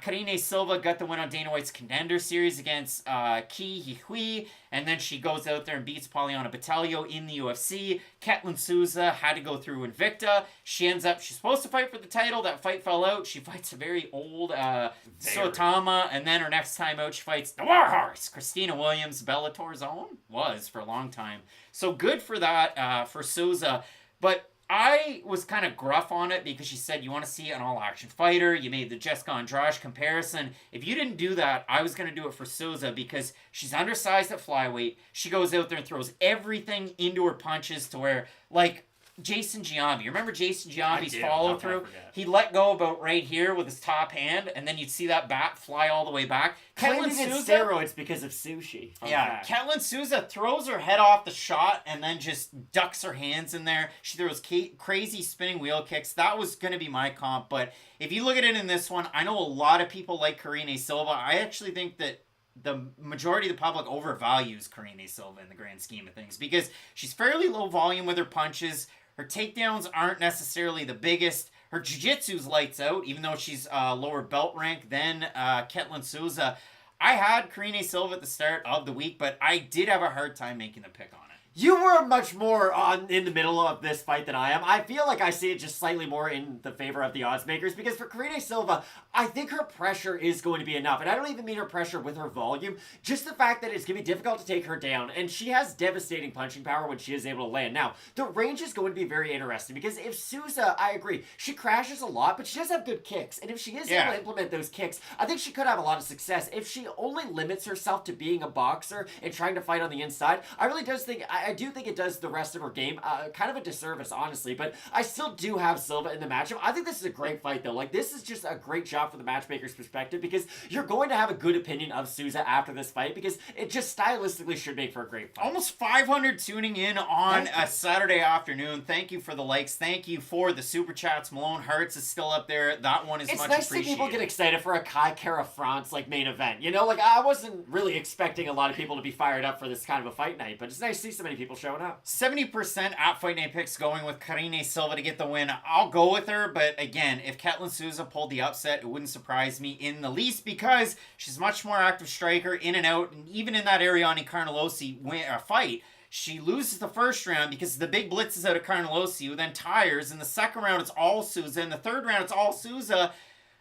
Karine Silva got the win on Dana White's Contender Series against Ki Hihui, and then she goes out there and beats Poliana Batalio in the UFC. Ketlin Souza had to go through Invicta. She's supposed to fight for the title. That fight fell out. She fights a very old Sotama, and then her next time out, she fights the Warhorse, Christina Williams, Bellator's own, was for a long time. So good for that, for Souza. But I was kind of gruff on it because she said you want to see an all-action fighter. You made the Jessica Andrade comparison. If you didn't do that, I was going to do it for Souza because she's undersized at flyweight. She goes out there and throws everything into her punches to where, like, Jason Giambi. You remember Jason Giambi's follow-through? He let go about right here with his top hand, and then you'd see that bat fly all the way back. Ketlin Souza, steroids because of sushi. Yeah, Ketlin Souza throws her head off the shot and then just ducks her hands in there. She throws crazy spinning wheel kicks. That was going to be my comp, but if you look at it in this one, I know a lot of people like Karine Silva. I actually think that the majority of the public overvalues Karine Silva in the grand scheme of things because she's fairly low volume with her punches. Her takedowns aren't necessarily the biggest. Her jiu-jitsu's lights out, even though she's lower belt rank than Ketlin Souza. I had Karine Silva at the start of the week, but I did have a hard time making the pick on it. You were much more in the middle of this fight than I am. I feel like I see it just slightly more in the favor of the odds makers because for Karine Silva, I think her pressure is going to be enough. And I don't even mean her pressure with her volume, just the fact that it's going to be difficult to take her down. And she has devastating punching power when she is able to land. Now, the range is going to be very interesting because if Souza, I agree, she crashes a lot, but she does have good kicks. And if she is able to implement those kicks, I think she could have a lot of success. If she only limits herself to being a boxer and trying to fight on the inside, I really do think it does the rest of her game kind of a disservice, honestly, but I still do have Silva in the matchup. I think this is a great fight, though. Like, this is just a great job from the matchmaker's perspective because you're going to have a good opinion of Souza after this fight because it just stylistically should make for a great fight. Almost 500 tuning in on a Saturday afternoon. Thank you for the likes. Thank you for the super chats. Malone Hearts is still up there. That one is much appreciated. It's nice to see people get excited for a Kai Kara France like main event. You know, like I wasn't really expecting a lot of people to be fired up for this kind of a fight night, but it's nice to see so many people showing up. 70% at Fight Night Picks going with Karine Silva to get the win. I'll go with her, but again, if Ketlin Souza pulled the upset, it wouldn't surprise me in the least because she's much more active striker, in and out, and even in that Ariane Carnelossi fight, she loses the first round because the big blitz is out of Carnelossi, who then tires. In the second round, it's all Souza. In the third round, it's all Souza.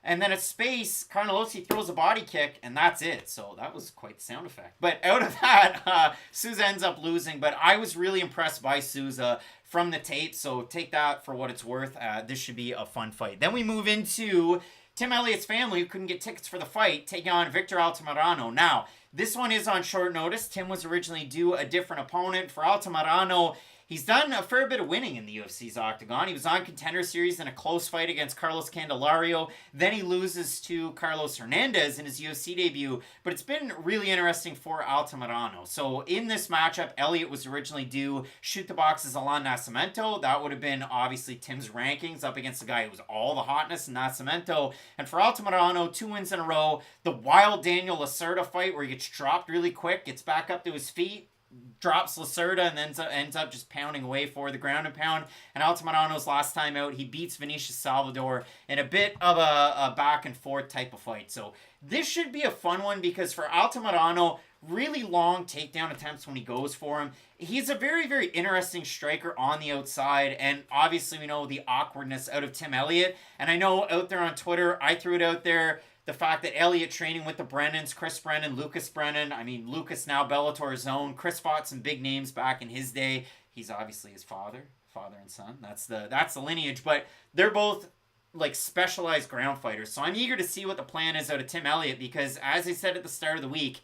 And then at space, Carnelossi throws a body kick, and that's it. So that was quite the sound effect. But out of that, Souza ends up losing. But I was really impressed by Souza from the tape, so take that for what it's worth. This should be a fun fight. Then we move into Tim Elliott's family, who couldn't get tickets for the fight, taking on Victor Altamirano. Now, this one is on short notice. Tim was originally due a different opponent. For Altamirano, he's done a fair bit of winning in the UFC's octagon. He was on Contender Series in a close fight against Carlos Candelario. Then he loses to Carlos Hernandez in his UFC debut. But it's been really interesting for Altamirano. So in this matchup, Elliott was originally due Shoot the Box's Alan Nascimento. That would have been obviously Tim's rankings up against the guy who was all the hotness in Nascimento. And for Altamirano, 2 wins in a row. The wild Daniel Lacerda fight where he gets dropped really quick, gets back up to his feet, drops Lacerda and then ends up just pounding away for the ground and pound. And Altamirano's last time out, he beats Vinicius Salvador in a bit of a back and forth type of fight. So this should be a fun one because for Altamirano, really long takedown attempts when he goes for him. He's a very, very interesting striker on the outside, and obviously we know the awkwardness out of Tim Elliott. And I know out there on Twitter, I threw it out there, the fact that Elliott training with the Brennans, Chris Brennan, Lucas Brennan. I mean, Lucas now Bellator's own. Chris fought some big names back in his day. He's obviously his father and son. That's the lineage. But they're both like specialized ground fighters. So I'm eager to see what the plan is out of Tim Elliott because, as I said at the start of the week,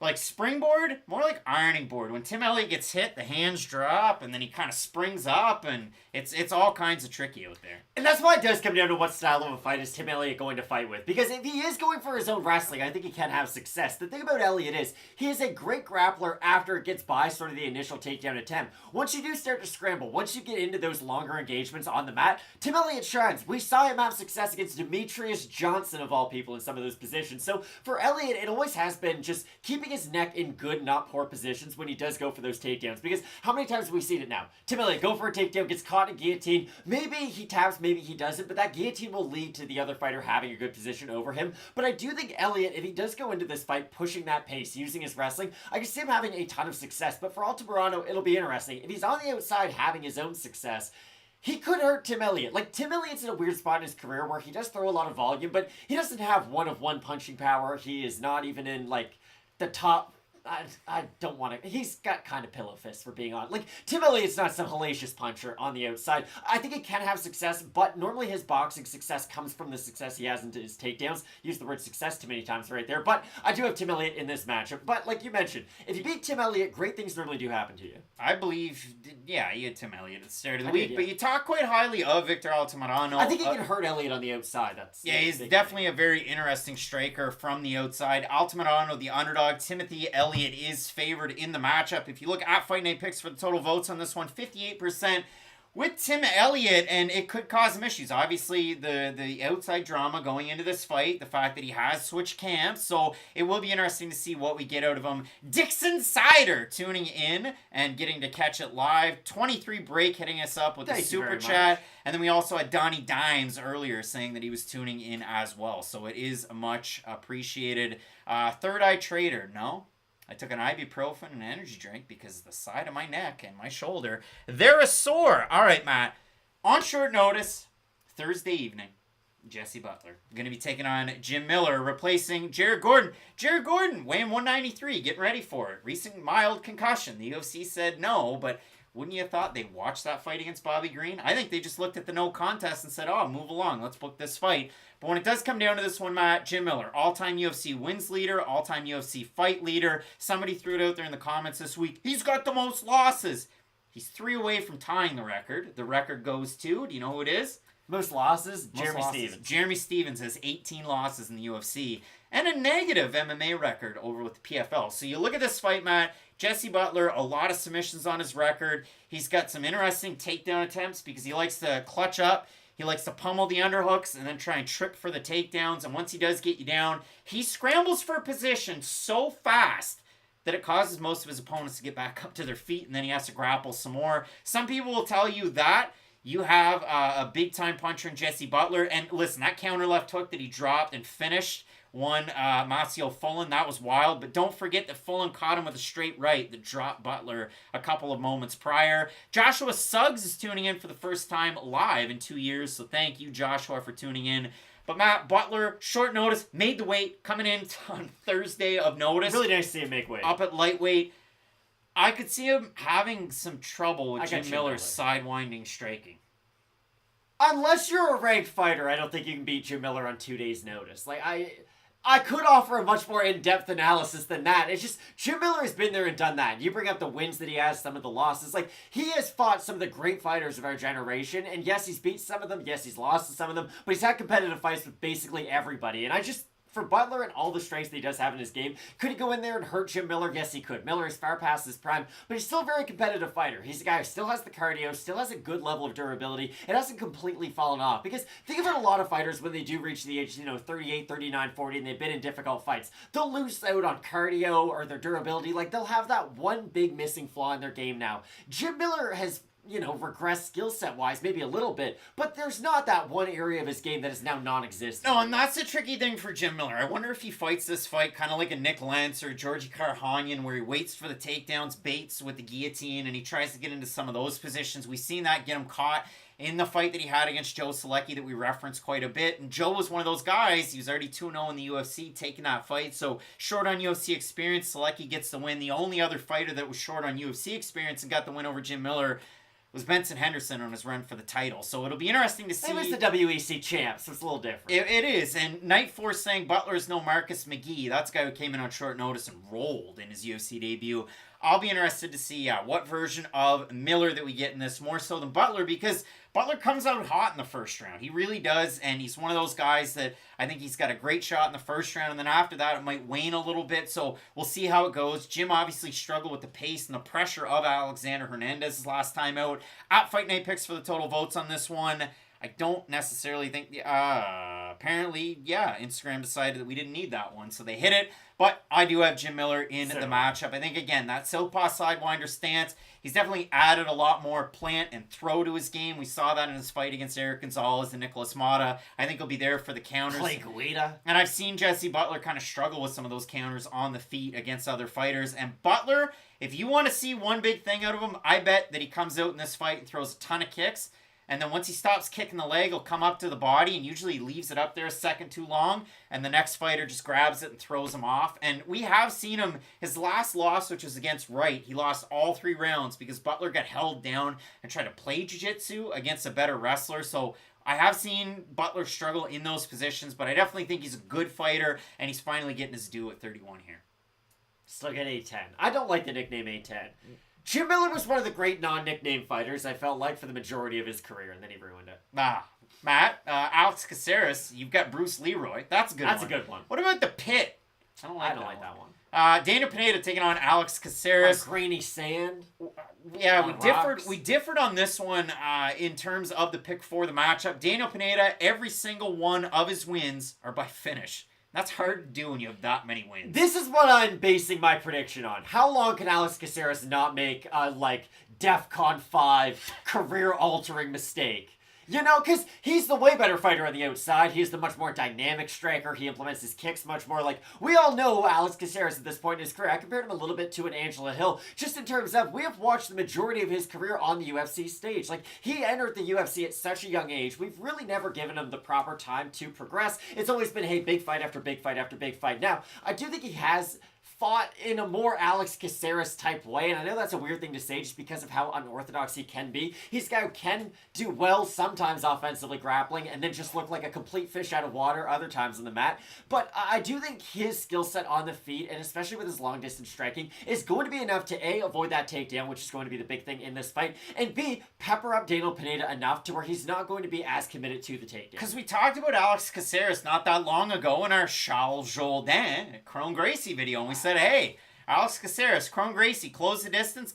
like springboard, more like ironing board. When Tim Elliott gets hit, the hands drop, and then he kind of springs up, and it's all kinds of tricky out there. And that's why it does come down to what style of a fight is Tim Elliott going to fight with. Because if he is going for his own wrestling, I think he can have success. The thing about Elliott is, he is a great grappler after it gets by sort of the initial takedown attempt. Once you do start to scramble, once you get into those longer engagements on the mat, Tim Elliott shines. We saw him have success against Demetrius Johnson, of all people, in some of those positions. So for Elliott, it always has been just keeping keeping his neck in good, not poor positions when he does go for those takedowns. Because how many times have we seen it now? Tim Elliott go for a takedown, gets caught in a guillotine. Maybe he taps, maybe he doesn't, but that guillotine will lead to the other fighter having a good position over him. But I do think Elliott, if he does go into this fight pushing that pace, using his wrestling, I can see him having a ton of success. But for Altamirano, it'll be interesting. If he's on the outside having his own success, he could hurt Tim Elliott. Like, Tim Elliott's in a weird spot in his career where he does throw a lot of volume, but he doesn't have one-of-one punching power. He is not even in, like, the top... I don't want to... He's got kind of pillow fists, for being honest. Like, Tim Elliott's not some hellacious puncher on the outside. I think he can have success, but normally his boxing success comes from the success he has into his takedowns. Use the word success too many times right there. But I do have Tim Elliott in this matchup. But like you mentioned, if you beat Tim Elliott, great things normally do happen to you. I believe, yeah, you had Tim Elliott at the start of the week, but you talk quite highly of Victor Altamirano. I think he can hurt Elliott on the outside. He's definitely a very interesting striker from the outside. Altamirano, the underdog. Timothy Elliott is favored in the matchup. If you look at Fight Night picks for the total votes on this one, 58% with Tim Elliott, and it could cause some issues. Obviously, the outside drama going into this fight, the fact that he has switched camps, so it will be interesting to see what we get out of him. Dixon Sider tuning in and getting to catch it live. 23 Break hitting us up with the super chat. And then we also had Donnie Dimes earlier saying that he was tuning in as well, so it is much appreciated. Third Eye Trader, no? I took an ibuprofen and an energy drink because the side of my neck and my shoulder, they're a sore. All right, Matt. On short notice, Thursday evening, Jesse Butler going to be taking on Jim Miller, replacing Jared Gordon. Jared Gordon, weighing 193, getting ready for it. Recent mild concussion. The UFC said no, but wouldn't you have thought they watched that fight against Bobby Green? I think they just looked at the no contest and said, oh, move along. Let's book this fight. But when it does come down to this one, Matt, Jim Miller, all-time UFC wins leader, all-time UFC fight leader. Somebody threw it out there in the comments this week. He's got the most losses. He's 3 away from tying the record. The record goes to, do you know who it is? Most losses? Jeremy Stephens. Jeremy Stephens has 18 losses in the UFC and a negative MMA record over with the PFL. So you look at this fight, Matt, Jesse Butler, a lot of submissions on his record. He's got some interesting takedown attempts because he likes to clutch up. He likes to pummel the underhooks and then try and trip for the takedowns. And once he does get you down, he scrambles for position so fast that it causes most of his opponents to get back up to their feet, and then he has to grapple some more. Some people will tell you that you have a big-time puncher in Jesse Butler. And listen, that counter left hook that he dropped and finished won Macio Fullen. That was wild. But don't forget that Fullen caught him with a straight right that dropped Butler a couple of moments prior. Joshua Suggs is tuning in for the first time live in 2 years. So thank you, Joshua, for tuning in. But Matt, Butler, short notice, made the weight, coming in on Thursday of notice. Really nice to see him make weight. Up at lightweight. I could see him having some trouble with Jim Miller's sidewinding striking. Unless you're a ranked fighter, I don't think you can beat Jim Miller on 2 days' notice. Like, I could offer a much more in-depth analysis than that. It's just, Jim Miller has been there and done that. You bring up the wins that he has, some of the losses. Like, he has fought some of the great fighters of our generation, and yes, he's beat some of them, yes, he's lost to some of them, but he's had competitive fights with basically everybody. And for Butler and all the strengths that he does have in his game, could he go in there and hurt Jim Miller? Yes, he could. Miller is far past his prime, but he's still a very competitive fighter. He's a guy who still has the cardio, still has a good level of durability. It hasn't completely fallen off. Because think about a lot of fighters when they do reach the age, 38, 39, 40, and they've been in difficult fights. They'll lose out on cardio or their durability. Like, they'll have that one big missing flaw in their game now. Jim Miller has regress skill set wise, maybe a little bit, but there's not that one area of his game that is now non-existent. No, and that's a tricky thing for Jim Miller. I wonder if he fights this fight kind of like a Nick Lentz or Georgi Karhanyan, where he waits for the takedowns, baits with the guillotine, and he tries to get into some of those positions. We've seen that get him caught in the fight that he had against Joe Zaleski that we referenced quite a bit. And Joe was one of those guys. He was already 2-0 in the UFC, taking that fight. So short on UFC experience, Zaleski gets the win. The only other fighter that was short on UFC experience and got the win over Jim Miller was Benson Henderson on his run for the title. So it'll be interesting to see. He was the WEC champ, so it's a little different. It is. And Night Force saying Butler is no Marcus McGee. That's the guy who came in on short notice and rolled in his UFC debut. I'll be interested to see what version of Miller that we get in this, more so than Butler, because Butler comes out hot in the first round. He really does, and he's one of those guys that I think he's got a great shot in the first round, and then after that it might wane a little bit, so we'll see how it goes. Jim obviously struggled with the pace and the pressure of Alexander Hernandez's last time out. At Fight Night Picks for the total votes on this one, I don't necessarily think apparently, Instagram decided that we didn't need that one, so they hit it. But I do have Jim Miller in the matchup. I think, again, that southpaw sidewinder stance, he's definitely added a lot more plant and throw to his game. We saw that in his fight against Eric Gonzalez and Nicholas Mata. I think he'll be there for the counters. Clay Guida. And I've seen Jesse Butler kind of struggle with some of those counters on the feet against other fighters. And Butler, if you want to see one big thing out of him, I bet that he comes out in this fight and throws a ton of kicks. And then once he stops kicking the leg, he'll come up to the body and usually leaves it up there a second too long. And the next fighter just grabs it and throws him off. And we have seen him, his last loss, which was against Wright, he lost all 3 rounds because Butler got held down and tried to play jiu-jitsu against a better wrestler. So I have seen Butler struggle in those positions, but I definitely think he's a good fighter, and he's finally getting his due at 31 here. Still get A10. I don't like the nickname A10. Jim Miller was one of the great non-nickname fighters, I felt like, for the majority of his career, and then he ruined it. Matt, Alex Caceres, you've got Bruce Leroy. That's a good one. That's a good one. What about the Pit? I don't like that one. Daniel Pineda taking on Alex Caceres. Grainy sand. Yeah, we differed on this one in terms of the pick for the matchup. Daniel Pineda, every single one of his wins are by finish. That's hard to do when you have that many wins. This is what I'm basing my prediction on. How long can Alex Caceres not make a, DEFCON 5 career-altering mistake? You know, because he's the way better fighter on the outside. He's the much more dynamic striker. He implements his kicks much more. We all know Alex Caceres at this point in his career. I compared him a little bit to an Angela Hill, just in terms of we have watched the majority of his career on the UFC stage. He entered the UFC at such a young age. We've really never given him the proper time to progress. It's always been, hey, big fight after big fight after big fight. Now, I do think he has fought in a more Alex Caceres type way, and I know that's a weird thing to say just because of how unorthodox he can be. He's a guy who can do well sometimes offensively grappling and then just look like a complete fish out of water other times on the mat. But I do think his skill set on the feet, and especially with his long distance striking, is going to be enough to A, avoid that takedown, which is going to be the big thing in this fight, and B, pepper up Daniel Pineda enough to where he's not going to be as committed to the takedown. Because we talked about Alex Caceres not that long ago in our Charles Jourdain Crone Gracie video, and we said, hey, Alex Caceres, Crone Gracie, closed the distance,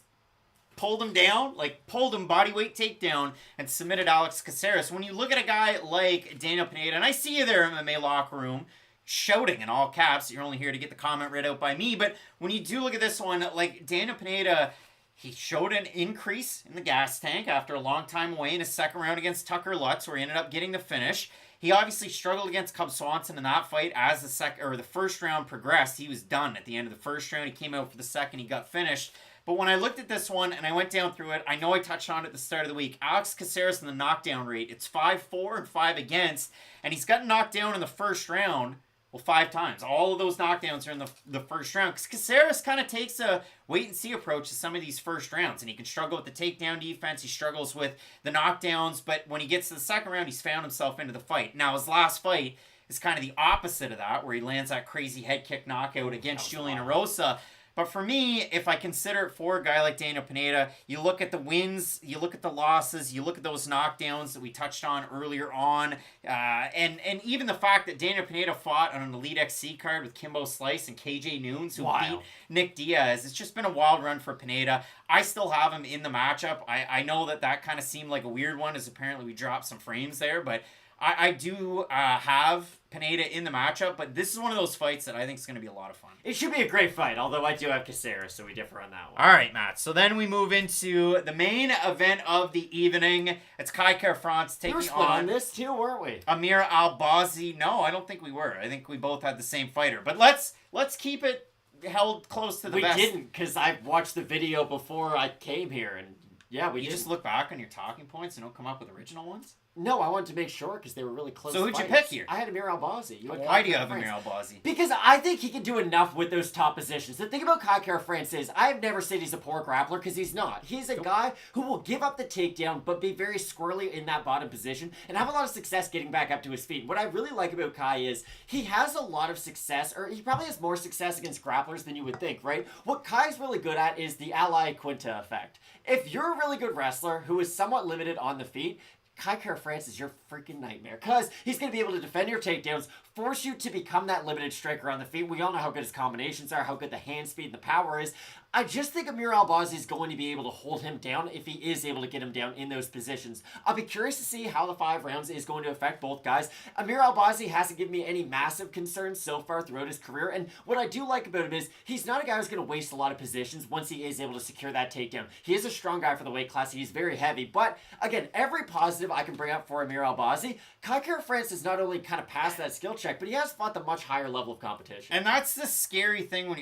pulled him down, pulled him bodyweight takedown, and submitted Alex Caceres. When you look at a guy like Daniel Pineda, and I see you there in the MMA locker room, shouting in all caps, you're only here to get the comment read out by me, but when you do look at this one, Daniel Pineda, he showed an increase in the gas tank after a long time away in his second round against Tucker Lutz, where he ended up getting the finish. He obviously struggled against Cub Swanson in that fight as the first round progressed. He was done at the end of the first round. He came out for the second. He got finished. But when I looked at this one and I went down through it, I know I touched on it at the start of the week. Alex Caceres in the knockdown rate, it's 5-4 and 5 against, and he's gotten knocked down in the first round. 5 times. All of those knockdowns are in the first round. Because Caceres kind of takes a wait-and-see approach to some of these first rounds. And he can struggle with the takedown defense. He struggles with the knockdowns. But when he gets to the second round, he's found himself into the fight. Now, his last fight is kind of the opposite of that, where he lands that crazy head kick knockout against Julian Erosa. But for me, if I consider it for a guy like Daniel Pineda, you look at the wins, you look at the losses, you look at those knockdowns that we touched on earlier on, and even the fact that Daniel Pineda fought on an Elite XC card with Kimbo Slice and KJ Noons, who beat Nick Diaz. It's just been a wild run for Pineda. I still have him in the matchup. I know that kind of seemed like a weird one, as apparently we dropped some frames there, but I do have Pineda in the matchup, but this is one of those fights that I think is going to be a lot of fun. It should be a great fight, although I do have Caceres, so we differ on that one. All right, Matt. So then we move into the main event of the evening. It's Kai Kara-France taking on this too, weren't we? Amir Albazi. No, I don't think we were. I think we both had the same fighter. But let's keep it held close to the best. We didn't, because I watched the video before I came here, and yeah, we just look back on your talking points and don't come up with original ones? No, I wanted to make sure because they were really close. So who'd you pick here? I had Amir Albazi. Why do you have Amir Albazi? Because I think he can do enough with those top positions. The thing about Kai Kara-France is I've never said he's a poor grappler because he's not. He's a guy who will give up the takedown but be very squirrely in that bottom position and have a lot of success getting back up to his feet. What I really like about Kai is he has a lot of success, or he probably has more success against grapplers than you would think, right? What Kai's really good at is the Ally Quinta effect. If you're a really good wrestler who is somewhat limited on the feet, Kai Kara-France is your freaking nightmare because he's going to be able to defend your takedowns, force you to become that limited striker on the feet. We all know how good his combinations are, how good the hand speed and the power is. I just think Amir Albazi is going to be able to hold him down if he is able to get him down in those positions. I'll be curious to see how the 5 rounds is going to affect both guys. Amir Albazi hasn't given me any massive concerns so far throughout his career, and what I do like about him is he's not a guy who's going to waste a lot of positions once he is able to secure that takedown. He is a strong guy for the weight class. He's very heavy, but again, every positive I can bring up for Amir Albazi, Kai Kara-France has not only kind of passed that skill check, but he has fought the much higher level of competition. And that's the scary thing when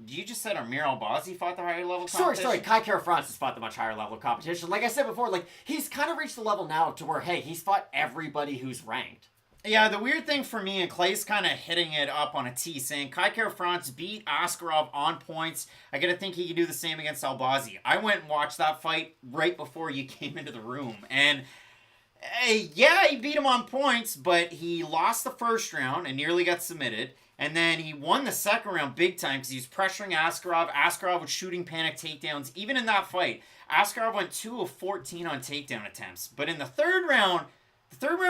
you just said Amir Albazi fought the higher level competition? Sorry, Kai Kara-France has fought the much higher level of competition. Like I said before, like he's kind of reached the level now to where, hey, he's fought everybody who's ranked. Yeah, the weird thing for me, and Clay's kind of hitting it up on a tee, saying Kai Kara-France beat Askarov on points. I gotta think he could do the same against Albazi. I went and watched that fight right before you came into the room, and yeah, he beat him on points, but he lost the first round and nearly got submitted. And then he won the second round big time because he was pressuring Askarov. Askarov was shooting panic takedowns. Even in that fight, Askarov went 2 of 14 on takedown attempts. But in the third round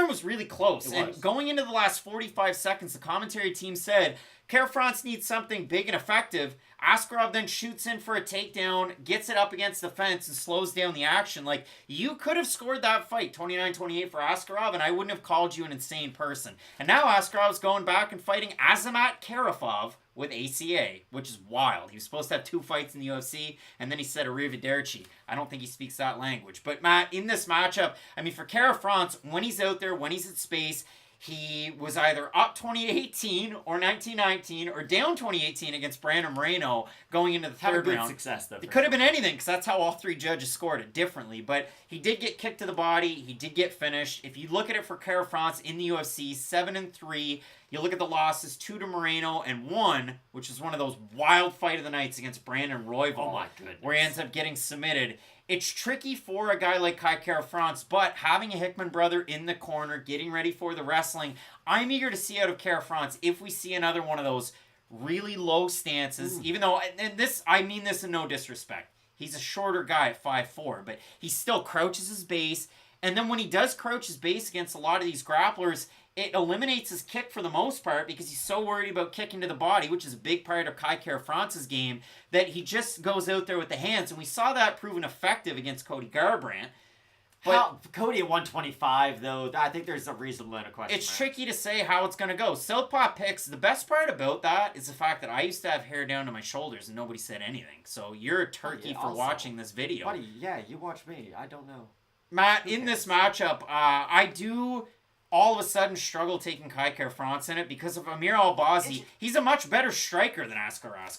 was really close. And going into the last 45 seconds, the commentary team said, Kara-France needs something big and effective. Askarov then shoots in for a takedown, gets it up against the fence, and slows down the action. Like, you could have scored that fight 29-28 for Askarov, and I wouldn't have called you an insane person. And now Askarov's going back and fighting Azamat Karafov with ACA, which is wild. He was supposed to have 2 fights in the UFC, and then he said arrivederci. I don't think he speaks that language. But, Matt, in this matchup, I mean, for Kara-France, when he's out there, when he's at space, he was either up 2018 or 1919 or down 2018 against Brandon Moreno going into the third round. Success, though. It could have been anything because that's how all 3 judges scored it differently. But he did get kicked to the body. He did get finished. If you look at it for Kara-France in the UFC, 7-3. You look at the losses, 2 to Moreno and 1, which is one of those wild fight of the nights against Brandon Royval. Oh my goodness. Where he ends up getting submitted. It's tricky for a guy like Kai Kara-France, but having a Hickman brother in the corner, getting ready for the wrestling, I'm eager to see out of Kara-France if we see another one of those really low stances, even though, and this, I mean this in no disrespect, he's a shorter guy at 5'4", but he still crouches his base, and then when he does crouch his base against a lot of these grapplers, it eliminates his kick for the most part because he's so worried about kicking to the body, which is a big part of Kai Kara-France's game, that he just goes out there with the hands. And we saw that proven effective against Cody Garbrandt. But Cody at 125, though, I think there's a reasonable amount of question. It's tricky to say how it's going to go. Southpaw picks, the best part about that is the fact that I used to have hair down to my shoulders and nobody said anything. So you're a turkey for watching this video. Buddy, yeah, you watch me. I don't know. Matt, in this matchup, I do all of a sudden struggle taking Kai Kara-France in it because of Amir Albazi. He's a much better striker than Askarov.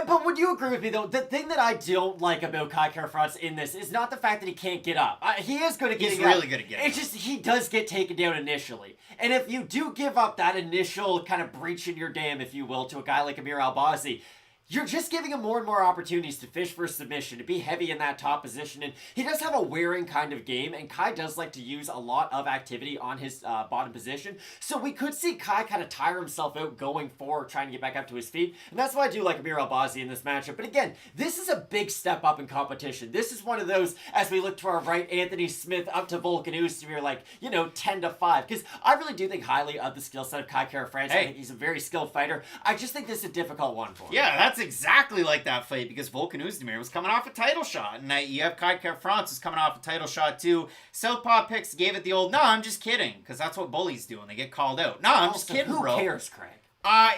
But would you agree with me, though? The thing that I don't like about Kai Kara-France in this is not the fact that he can't get up. He is good at getting up. He's really good at getting up. It's just he does get taken down initially. And if you do give up that initial kind of breach in your dam, if you will, to a guy like Amir Albazi, you're just giving him more and more opportunities to fish for submission, to be heavy in that top position. And he does have a wearing kind of game, and Kai does like to use a lot of activity on his bottom position. So we could see Kai kind of tire himself out going forward, trying to get back up to his feet. And that's why I do like Amir Albazi in this matchup. But again, this is a big step up in competition. This is one of those, as we look to our right, Anthony Smith up to Volkanovski, we're like, 10-5. Because I really do think highly of the skill set of Kai Kara-France. I think he's a very skilled fighter. I just think this is a difficult one for him. Yeah, that's exactly like that fight because Volkan Oezdemir was coming off a title shot, and you have Kai Kara-France is coming off a title shot too. Southpaw picks gave it the old, no, I'm just kidding, because that's what bullies do when they get called out. No, I'm just kidding, bro. Who cares, Craig?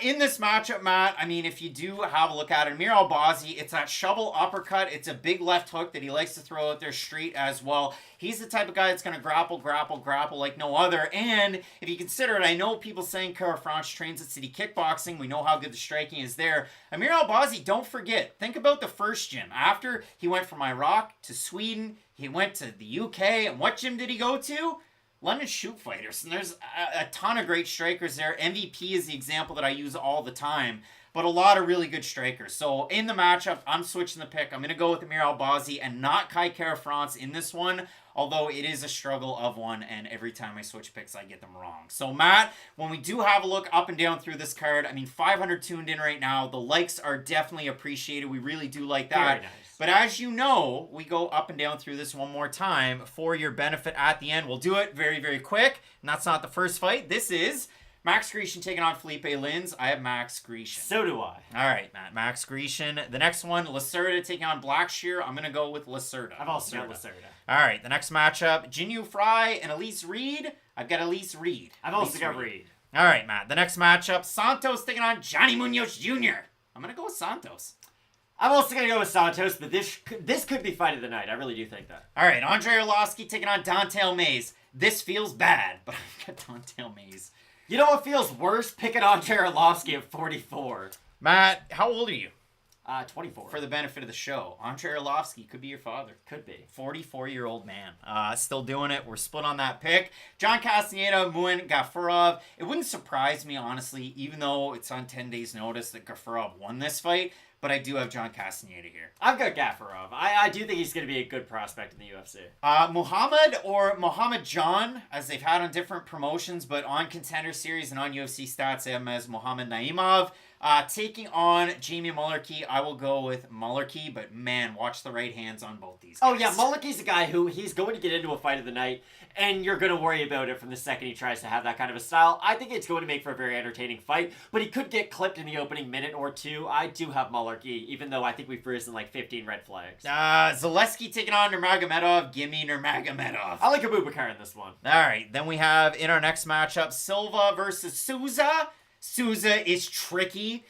In this matchup, Matt, I mean, if you do have a look at it, Amir Albazi, it's that shovel uppercut. It's a big left hook that he likes to throw out there straight as well. He's the type of guy that's going to grapple like no other. And if you consider it, I know people saying Kara-France trains at City Kickboxing. We know how good the striking is there. Amir Albazi, don't forget, think about the first gym. After he went from Iraq to Sweden, he went to the UK, and what gym did he go to? London Shoot Fighters, and there's a ton of great strikers there. MVP is the example that I use all the time, but a lot of really good strikers. So in the matchup, I'm switching the pick. I'm going to go with Amir Albazi and not Kai Kara-France in this one, although it is a struggle of one, and every time I switch picks, I get them wrong. So Matt, when we do have a look up and down through this card, I mean, 500 tuned in right now. The likes are definitely appreciated. We really do like that. Very nice. But as you know, we go up and down through this one more time for your benefit at the end. We'll do it very, very quick. And that's not the first fight. This is Max Grishin taking on Philipe Lins. I have Max Grishin. So do I. All right, Matt. Max Grishin. The next one, Lacerda taking on Blackshear. I'm going to go with Lacerda. I've also got Lacerda. All right, the next matchup, Jinh Frey and Elise Reed. I've got Elise Reed. I've also got Reed. All right, Matt. The next matchup, Santos taking on Johnny Munoz Jr. I'm going to go with Santos. I'm also going to go with Santos, but this could be fight of the night. I really do think that. All right, Andrei Arlovski taking on Don'Tale Mayes. This feels bad, but I've got Don'Tale Mayes. You know what feels worse? Picking Andrei Arlovski at 44. Matt, how old are you? 24. For the benefit of the show, Andrei Arlovski could be your father. Could be. 44-year-old man. Still doing it. We're split on that pick. John Castaneda, Muin, Gafurov. It wouldn't surprise me, honestly, even though it's on 10 days' notice that Gafurov won this fight. But I do have John Castaneda here. I've got Gafurov. I do think he's going to be a good prospect in the UFC. Muhammad or Muhammad John, as they've had on different promotions, but on Contender Series and on UFC Stats, I have him as Muhammad Naimov. Taking on Jamie Mullarkey, I will go with Mullarkey, but man, watch the right hands on both these guys. Oh yeah, Mullarkey's a guy who he's going to get into a fight of the night, and you're going to worry about it from the second he tries to have that kind of a style. I think it's going to make for a very entertaining fight, but he could get clipped in the opening minute or two. I do have Mullarkey, even though I think we've risen like 15 red flags. Zaleski taking on Nurmagomedov. Give me Nurmagomedov. I like Abubakar in this one. All right, then we have in our next matchup, Silva versus Souza. Souza is tricky.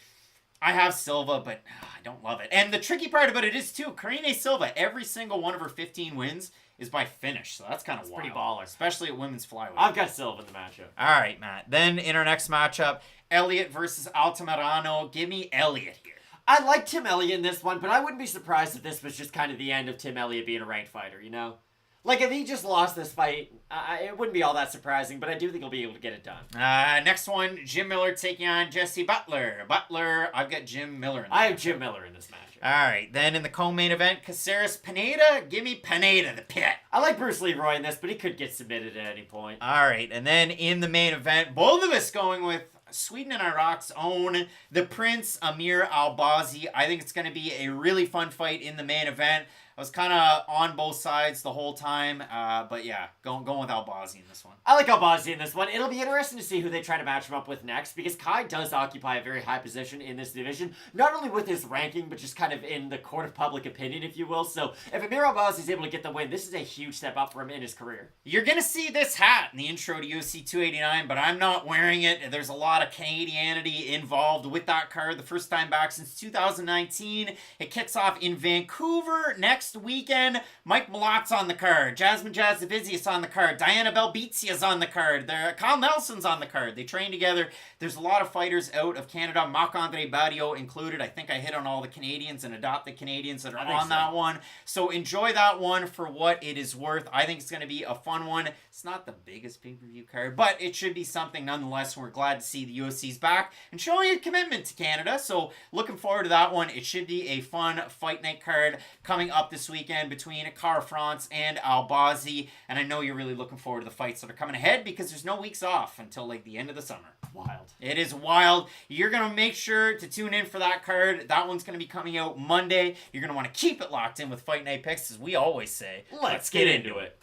I have Silva, but I don't love it. And the tricky part about it is, too, Karine Silva, every single one of her 15 wins is by finish. So that's kind of wild. Pretty baller. Especially at women's flyweight. I've got Silva in the matchup. All right, Matt. Then in our next matchup, Elliott versus Altamirano. Give me Elliott here. I like Tim Elliott in this one, but I wouldn't be surprised if this was just kind of the end of Tim Elliott being a ranked fighter, you know? Like, if he just lost this fight, it wouldn't be all that surprising, but I do think he'll be able to get it done. Next one, Jim Miller taking on Jesse Butler. I've got Jim Miller in this I have Jim Miller in this matchup. All right, then in the co-main event, Caceres Pineda. Give me Pineda, the pit. I like Bruce Leroy in this, but he could get submitted at any point. All right, and then in the main event, both of us going with Sweden and Iraq's own, the Prince Amir Albazi. I think it's going to be a really fun fight in the main event. I was kind of on both sides the whole time, but yeah, going with Albazi in this one. I like Albazi in this one. It'll be interesting to see who they try to match him up with next, because Kai does occupy a very high position in this division, not only with his ranking, but just kind of in the court of public opinion, if you will. So if Amir Albazi is able to get the win, this is a huge step up for him in his career. You're going to see this hat in the intro to UFC 289, but I'm not wearing it. There's a lot of Canadianity involved with that card. The first time back since 2019. It kicks off in Vancouver next weekend. Mike Malot's on the card. Jasmine Jazavizius on the card. Diana Belbizia's on the card. Kyle Nelson's on the card. They train together. There's a lot of fighters out of Canada. Marc-Andre Barrio included. I think I hit on all the Canadians and adopted Canadians that are on that one. So enjoy that one for what it is worth. I think it's going to be a fun one. It's not the biggest pay-per-view card, but it should be something nonetheless. We're glad to see the UFC's back and showing a commitment to Canada. So looking forward to that one. It should be a fun fight night card coming up this weekend between Cara France and Albazi. And I know you're really looking forward to the fights that are coming ahead because there's no weeks off until like the end of the summer. Wild. It is wild. You're going to make sure to tune in for that card. That one's going to be coming out Monday. You're going to want to keep it locked in with Fight Night Picks, as we always say. Let's get into it.